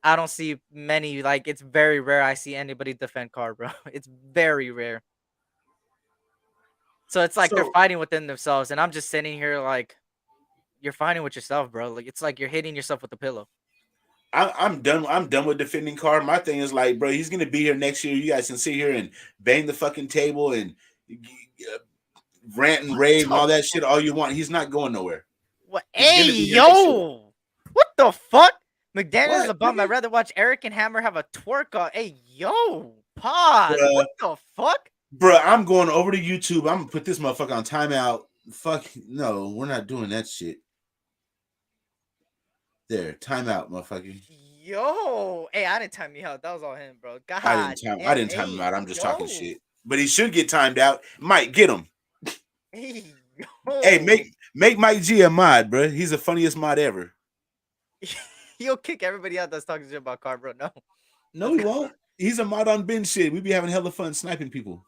I don't see many. Like, it's very rare I see anybody defend Carr, bro. It's very rare. So it's like they're fighting within themselves, and I'm just sitting here like, you're fighting with yourself, bro. Like, it's like you're hitting yourself with a pillow. I'm done. I'm done with defending Carr. My thing is like, bro, he's gonna be here next year. You guys can sit here and bang the fucking table and rant and rave and all that shit all you want. He's not going nowhere. What? Hey, yo! What the fuck? McDaniel's a bum. I'd rather watch Eric and Hammer have a twerk on. Hey, yo! Pause. Bruh. What the fuck? Bro, I'm going over to YouTube. I'm gonna put this motherfucker on timeout. Fuck no, we're not doing that shit. There, timeout, motherfucker. Yo, hey, I didn't time you out. That was all him, bro. God, I damn, didn't time him hey, out. I'm just talking yo, shit. But he should get timed out. Mike, get him. hey, Hey, yo. make Mike G a mod, bro. He's the funniest mod ever. He'll kick everybody out that's talking shit about Carr, bro. No. No, he won't. He's a mod on Ben shit. We be having hella fun sniping people.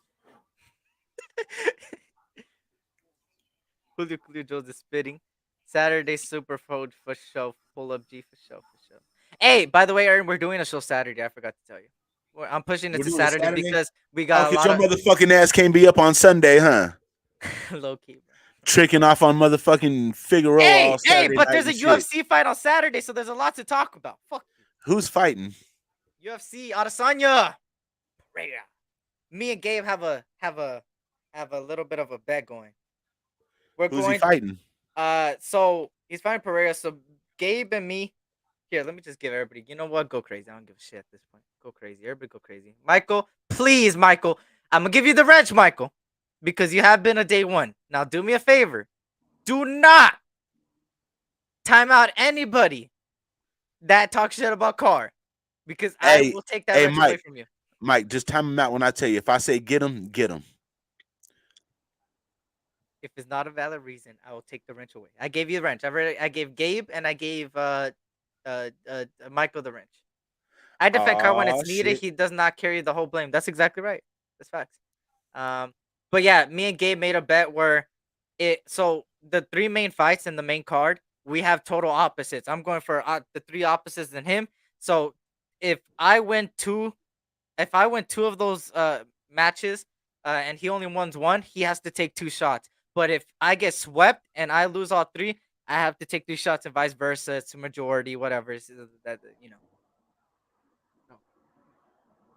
Julio Jones is spitting. Saturday super food for show. Full up G for show. Hey, by the way, Aaron, we're doing a show Saturday. I forgot to tell you. I'm pushing it We're to doing it Saturday Saturday? because we Oh, got a because lot your motherfucking ass can't be up on Sunday, huh? of low key, bro. Tricking off on motherfucking Figaro all Hey, Saturday but night there's a and shit. UFC fight on Saturday, so there's a lot to talk about. Fuck Who's fighting? you. UFC Adesanya. Pereira. Me and Gabe have a little bit of a bet going. We're Who's going he fighting? so he's fighting Pereira. So Gabe and me. Here, let me just give everybody. You know what? Go crazy. I don't give a shit at this point. Go crazy. Everybody go crazy. Michael, please, Michael. I'm gonna give you the wrench, Michael, because you have been a day one. Now do me a favor. Do not time out anybody that talks shit about Carr, because I will take that wrench away from you. Mike, just time him out when I tell you. If I say get him, get him. If it's not a valid reason, I will take the wrench away. I gave you the wrench. I gave Gabe and I gave Michael the wrench. I defend Carr when it's needed. Shit. He does not carry the whole blame. That's exactly right. That's facts. But yeah, me and Gabe made a bet where so the 3 main fights in the main card, we have total opposites. I'm going for the 3 opposites than him. So if I win 2 of those matches and he only wins 1, he has to take 2 shots. But if I get swept and I lose all 3, I have to take 3 shots and vice versa. It's a majority, whatever. That you know.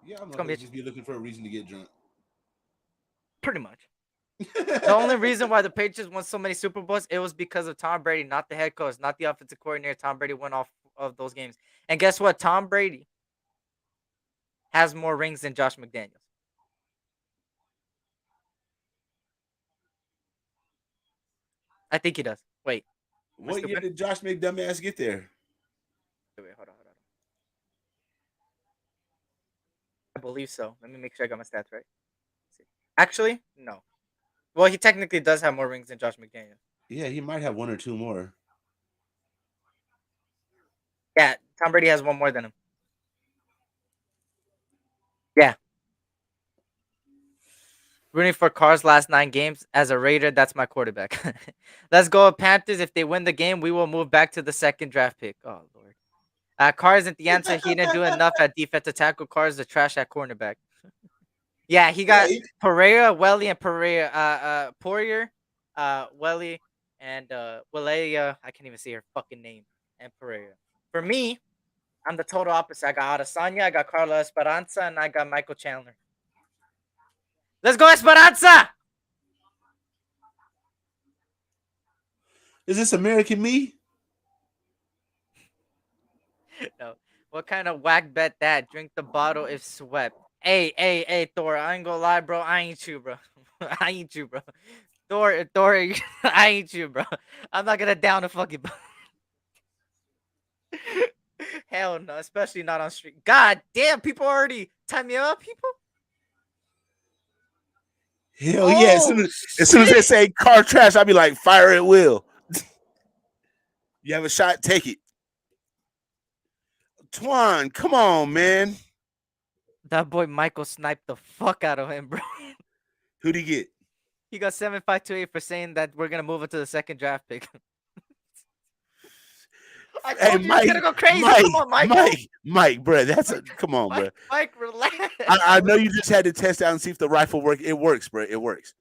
Yeah, I'm gonna be just be looking for a reason to get drunk. Pretty much. The only reason why the Patriots won so many Super Bowls, it was because of Tom Brady, not the head coach, not the offensive coordinator. Tom Brady won off of those games. And guess what? Tom Brady has more rings than Josh McDaniels. I think he does. Wait. What year did Josh make dumbass get there? Wait, hold on. I believe so. Let me make sure I got my stats right. Actually, no. Well, he technically does have more rings than Josh McDaniels. Yeah, he might have 1 or 2 more. Yeah, Tom Brady has 1 more than him. Yeah. Rooting for Carr's last 9 games. As a Raider, that's my quarterback. Let's go Panthers. If they win the game, we will move back to the 2nd draft pick. Oh, Lord. Carr isn't the answer. He didn't do enough at defensive tackle. Carr is the trash at cornerback. Yeah, he got Pereira, Welly, and Poirier, Welly, and Wilea. I can't even see her fucking name. And Pereira. For me, I'm the total opposite. I got Adesanya, I got Carla Esperanza, and I got Michael Chandler. Let's go, Esperanza! Is this American me? No. What kind of whack bet that? Drink the bottle if swept. Hey, Thor, I ain't gonna lie, bro. I ain't you, bro. I ain't you, bro. Thor, I ain't you, bro. I'm not gonna down a fucking. Hell no, especially not on street. God damn, people already tie me up, people. Hell yeah! As soon as they say car trash, I'll be like, fire at will. You have a shot, take it. Twan, come on, man. That boy Michael sniped the fuck out of him, bro. Who'd he get? He got 7.528 for saying that we're gonna move into the 2nd draft pick. I told you Mike, you're gonna go crazy. Come on, Mike, bro. Come on, bro. Mike, relax. I know you just had to test out and see if the rifle works. It works, bro. It works.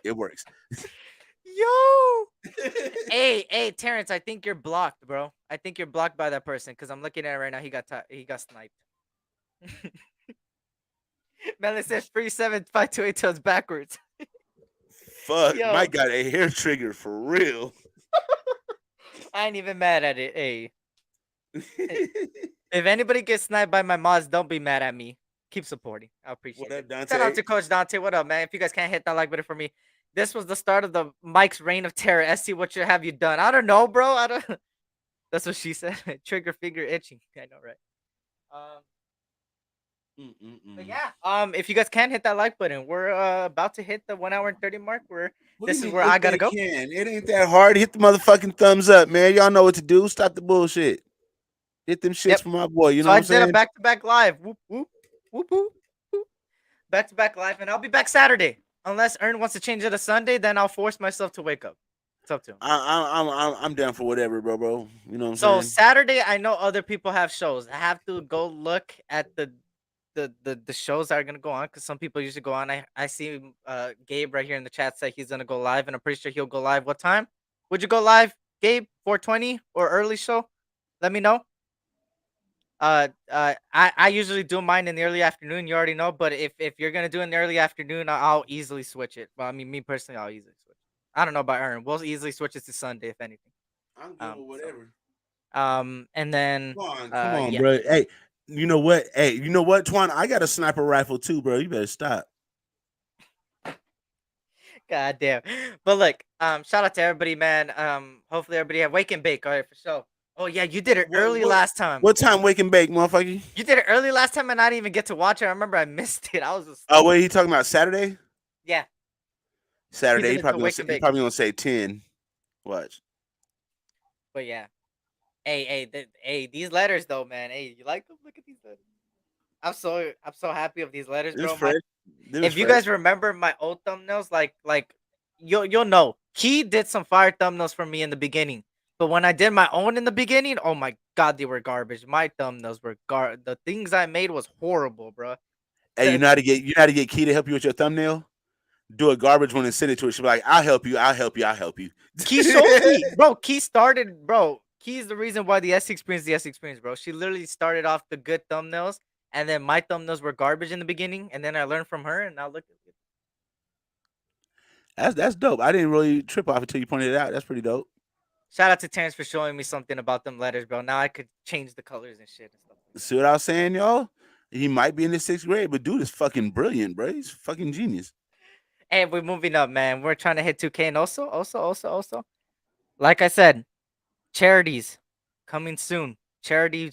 It works. Yo. Hey, Terrence. I think you're blocked, bro. I think you're blocked by that person because I'm looking at it right now. He got sniped. Man, it says 37528 toes backwards. Fuck, yo. Mike got a hair trigger for real. I ain't even mad at it. Hey. If anybody gets sniped by my mods, don't be mad at me. Keep supporting. I appreciate it. Dante? Shout out to Coach Dante. What up, man? If you guys can't hit that like button for me, this was the start of the Mike's reign of terror. SC, what have you done? I don't know, bro. That's what she said. Trigger finger itching. I know, right? Um, but Mm-mm-mm. yeah, if you guys can hit that like button, we're about to hit the 1 hour and 30 mark. What do This you is mean where if I gotta they go. can? It ain't that hard. Hit the motherfucking thumbs up, man. Y'all know what to do. Stop the bullshit. Hit them shits Yep. for my boy. You So know what I I'm did a saying? back to back live. Whoop whoop whoop whoop. Back to back live, and I'll be back Saturday. Unless Ern wants to change it to Sunday, then I'll force myself to wake up. It's up to him. I'm down for whatever, bro. You know what I'm So saying? Saturday, I know other people have shows. I have to go look at the shows that are gonna go on because some people usually go on. I see Gabe right here in the chat say he's gonna go live, and I'm pretty sure he'll go live. What time? Would you go live, Gabe? 4:20 or early show? Let me know. I usually do mine in the early afternoon. You already know, but if you're gonna do it in the early afternoon, I'll easily switch it. Well, I mean, me personally, I'll easily switch. I don't know about Aaron. We'll easily switch it to Sunday if anything. I'm good with So whatever. and then Come on, yeah. bro. Hey, you know what? Hey, you know what, Twan? I got a sniper rifle too, bro. You better stop. God damn. But look, shout out to everybody, man. Hopefully everybody have wake and bake. All right, for sure. Oh yeah, you did it What early what last time. what time wake and bake, motherfucker? You did it early last time, and I didn't even get to watch it. I remember I missed it. I was asleep. Oh, wait, he talking about Saturday? Yeah, he Saturday. did He it to probably gonna wake say and he bake. probably gonna say 10. Watch. But yeah, hey, these letters though, man. Hey, you like them? Look at these letters. I'm so happy of these letters, It was bro. fresh. It was If you fresh. guys remember my old thumbnails, like you'll know he did some fire thumbnails for me in the beginning. But when I did my own in the beginning, oh my god, they were garbage. My thumbnails were the things I made was horrible, bro. Hey, you know how to get Key to help you with your thumbnail? Do a garbage one and send it to her. She'll be like, I'll help you, I'll help you, I'll help you. Key shows me, bro. Key started, bro. Key is the reason why the S experience, bro. She literally started off the good thumbnails, and then my thumbnails were garbage in the beginning, and then I learned from her, and now look at it. That's dope. I didn't really trip off until you pointed it out. That's pretty dope. Shout out to Terrence for showing me something about them letters, bro. Now I could change the colors and shit and stuff. See what I was saying, y'all? He might be in the 6th grade, but dude is fucking brilliant, bro. He's fucking genius. Hey, we're moving up, man. We're trying to hit 2K, and also, like I said, charities coming soon. Charity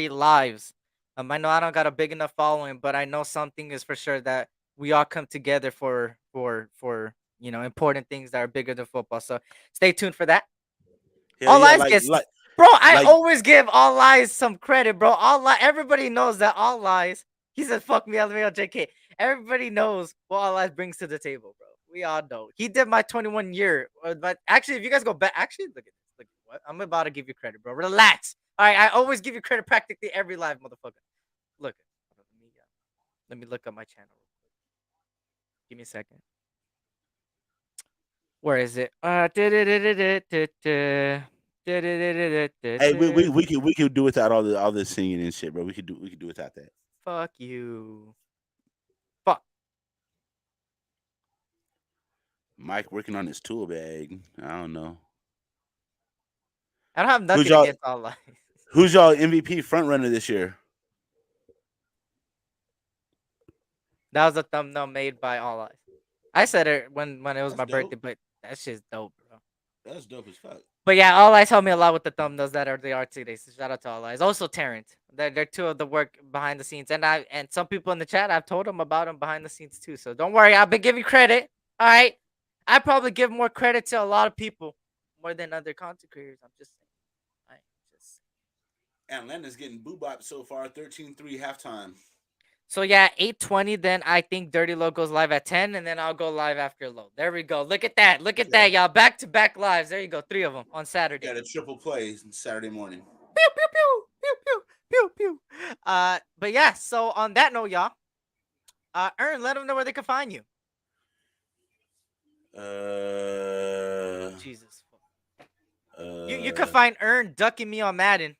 lives. I know I don't got a big enough following, but I know something is for sure that we all come together for important things that are bigger than football. So stay tuned for that. Hell All yeah, Eyes gets, bro. I like always give All Eyes some credit, bro. Everybody knows that All Eyes. He said, "Fuck me, LMAO, JK." Everybody knows what All Eyes brings to the table, bro. We all know. He did my 21 year. But actually, if you guys go back, actually, look at this. Look at what I'm about to give you credit, bro. Relax. All right, I always give you credit practically every live, motherfucker. Look, let me look at my channel. Give me a second. Where is it? hey, we could do without all the singing and shit, bro. We could do without that. Fuck you. Fuck. Mike working on his tool bag. I don't know. I don't have nothing y'all- against All Eyes. Who's y'all MVP front runner this year? That was a thumbnail made by All Eyes. I said it when it was That's my dope. birthday, but that's just dope, bro. That's dope as fuck. But yeah, All Eyes helped me a lot with the thumbnails that they are today. So shout out to All Eyes. Also Terrence. They're two of the work behind the scenes. And some people in the chat, I've told them about them behind the scenes too. So don't worry, I've been giving credit. All right. I probably give more credit to a lot of people more than other content creators. I'm just saying. Atlanta's getting boobop so far, 13-3 halftime. So yeah, 8:20. Then I think Dirty Low goes live at 10, and then I'll go live after Low. There we go. Look at that. Look at that, y'all. Back to back lives. There you go. 3 of them on Saturday. Got a triple play Saturday morning. Pew pew pew pew pew pew pew. But yeah. So on that note, y'all. Ern, let them know where they can find you. Jesus. You can find Ern ducking me on Madden.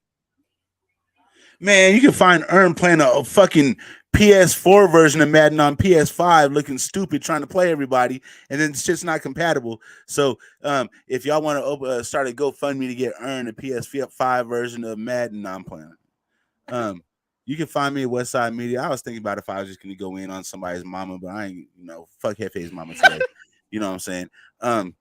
Man, you can find Ern playing a fucking PS4 version of Madden on PS5, looking stupid, trying to play everybody, and then it's just not compatible. So, if y'all want to start a GoFundMe to get Ern a PS5 version of Madden, I'm playing. You can find me at Westside Media. I was thinking about if I was just going to go in on somebody's mama, but I ain't, fuck Hefe's mama today. You know what I'm saying?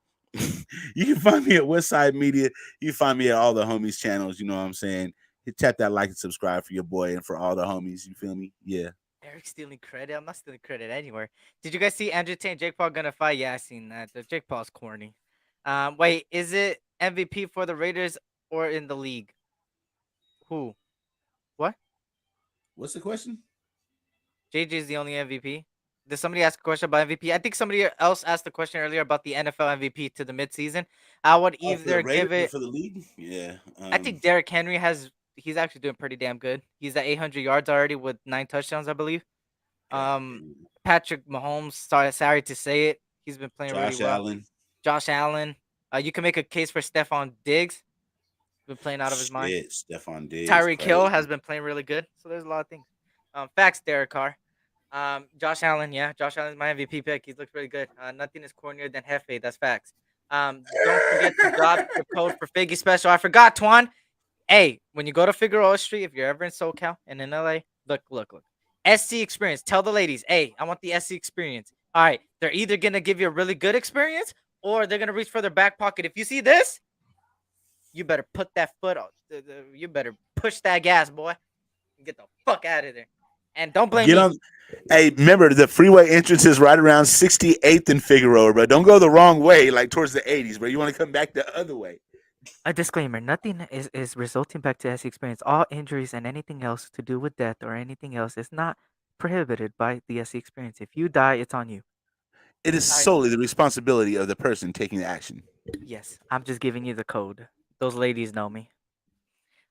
You can find me at Westside Media. You can find me at all the homies channels. You know what I'm saying? Tap that like and subscribe for your boy and for all the homies. You feel me? Yeah. Eric stealing credit. I'm not stealing credit anywhere. Did you guys see Andrew Tate and Jake Paul gonna fight? Yeah, I seen that. The Jake Paul's corny. Wait, is it MVP for the Raiders or in the league? Who? What? What's the question? JJ is the only MVP. Did somebody ask a question about MVP? I think somebody else asked the question earlier about the NFL MVP to the midseason. I would Oh, for the either give Raiders or it. for the league? Yeah. I think Derrick Henry has. He's actually doing pretty damn good. He's at 800 yards already with 9 touchdowns, I believe. Okay. Patrick Mahomes. Sorry to say it. He's been playing really Josh well. Allen. Josh Allen. You can make a case for Stephon Diggs. Been playing out of his mind. Shit, Stephon Diggs. Tyreek Hill crazy. has been playing really good. So there's a lot of things. Facts, Derek Carr. Josh Allen, yeah, Josh Allen's my MVP pick. He looks really good. Nothing is cornier than Hefe. That's facts. Don't forget to drop the code for Figgy Special. I forgot, Twan. Hey, when you go to Figueroa Street, if you're ever in SoCal and in LA, look. SC Experience. Tell the ladies, hey, I want the SC Experience. All right, they're either gonna give you a really good experience or they're gonna reach for their back pocket. If you see this, you better put that foot on. You better push that gas, boy, and get the fuck out of there. And don't blame Get me. on. Hey, remember the freeway entrance is right around 68th and Figueroa, bro. Don't go the wrong way, like towards the 80s, bro. You want to come back the other way. A disclaimer: nothing is resulting back to SC Experience. All injuries and anything else to do with death or anything else is not prohibited by the SC Experience. If you die, it's on you. It is solely the responsibility of the person taking the action. Yes, I'm just giving you the code. Those ladies know me.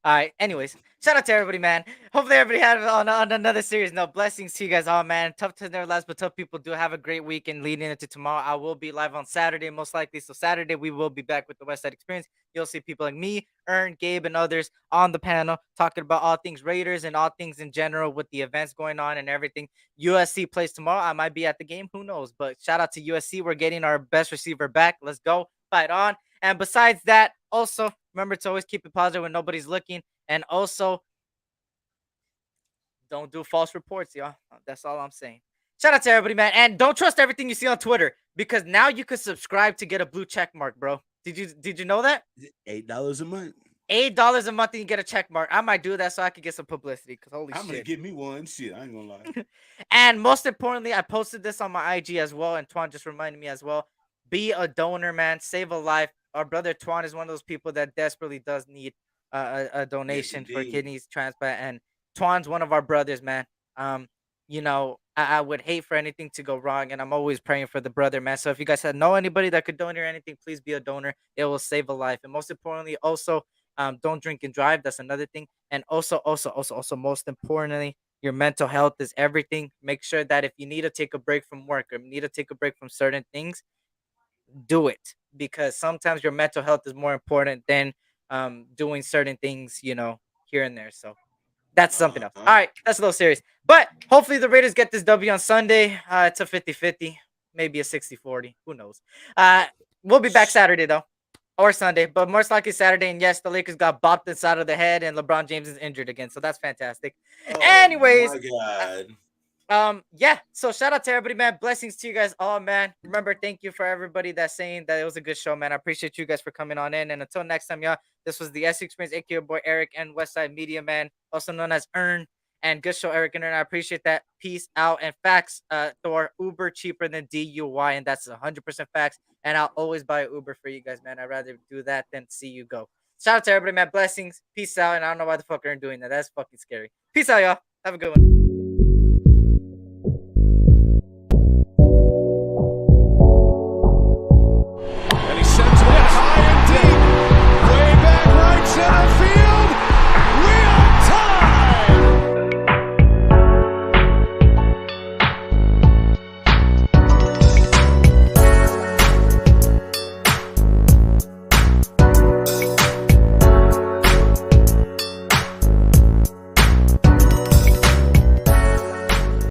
All right. Anyways, shout out to everybody, man. Hopefully, everybody had on another series. No blessings to you guys all, man. Tough to never last, but tough people do have a great weekend leading into tomorrow. I will be live on Saturday, most likely. So Saturday, we will be back with the West Side Experience. You'll see people like me, Ern, Gabe, and others on the panel talking about all things Raiders and all things in general with the events going on and everything. USC plays tomorrow. I might be at the game. Who knows? But shout out to USC. We're getting our best receiver back. Let's go. Fight on. And besides that, also remember to always keep it positive when nobody's looking. And also, don't do false reports, y'all. That's all I'm saying. Shout out to everybody, man. And don't trust everything you see on Twitter because now you can subscribe to get a blue check mark, bro. Did you know that? $8 a month. $8 a month and you get a check mark. I might do that so I could get some publicity because holy I'm gonna shit. give me one. Shit, I ain't gonna lie. And most importantly, I posted this on my IG as well. And Twan just reminded me as well. Be a donor, man. Save a life. Our brother Twan is one of those people that desperately does need a donation for indeed. kidneys transplant. And Twan's one of our brothers, man. I would hate for anything to go wrong, and I'm always praying for the brother, man. So if you guys know anybody that could donate or anything, please be a donor. It will save a life. And most importantly, also, don't drink and drive. That's another thing. And also, most importantly, your mental health is everything. Make sure that if you need to take a break from work or need to take a break from certain things, do it because sometimes your mental health is more important than doing certain things, here and there. So that's something else. All right, that's a little serious. But hopefully the Raiders get this W on Sunday. It's a 50-50, maybe a 60-40. Who knows? We'll be back Saturday, though, or Sunday, but most likely Saturday. And yes, the Lakers got bopped inside of the head, and LeBron James is injured again. So that's fantastic. Anyways, my God. Yeah, so shout out to everybody, man. Blessings to you guys all, man. Remember, thank you for everybody that's saying that it was a good show, man. I appreciate you guys for coming on in. And until next time, y'all, this was the S Experience, aka your boy Eric and Westside Media, man, also known as Earn. And good show, Eric and Earn. I appreciate that. Peace out. And facts, Thor, Uber cheaper than DUI, and that's 100% facts. And I'll always buy an Uber for you guys, man. I'd rather do that than see you go. Shout out to everybody, man. Blessings. Peace out. And I don't know why the fuck Earn doing that. That's fucking scary. Peace out, y'all. Have a good one.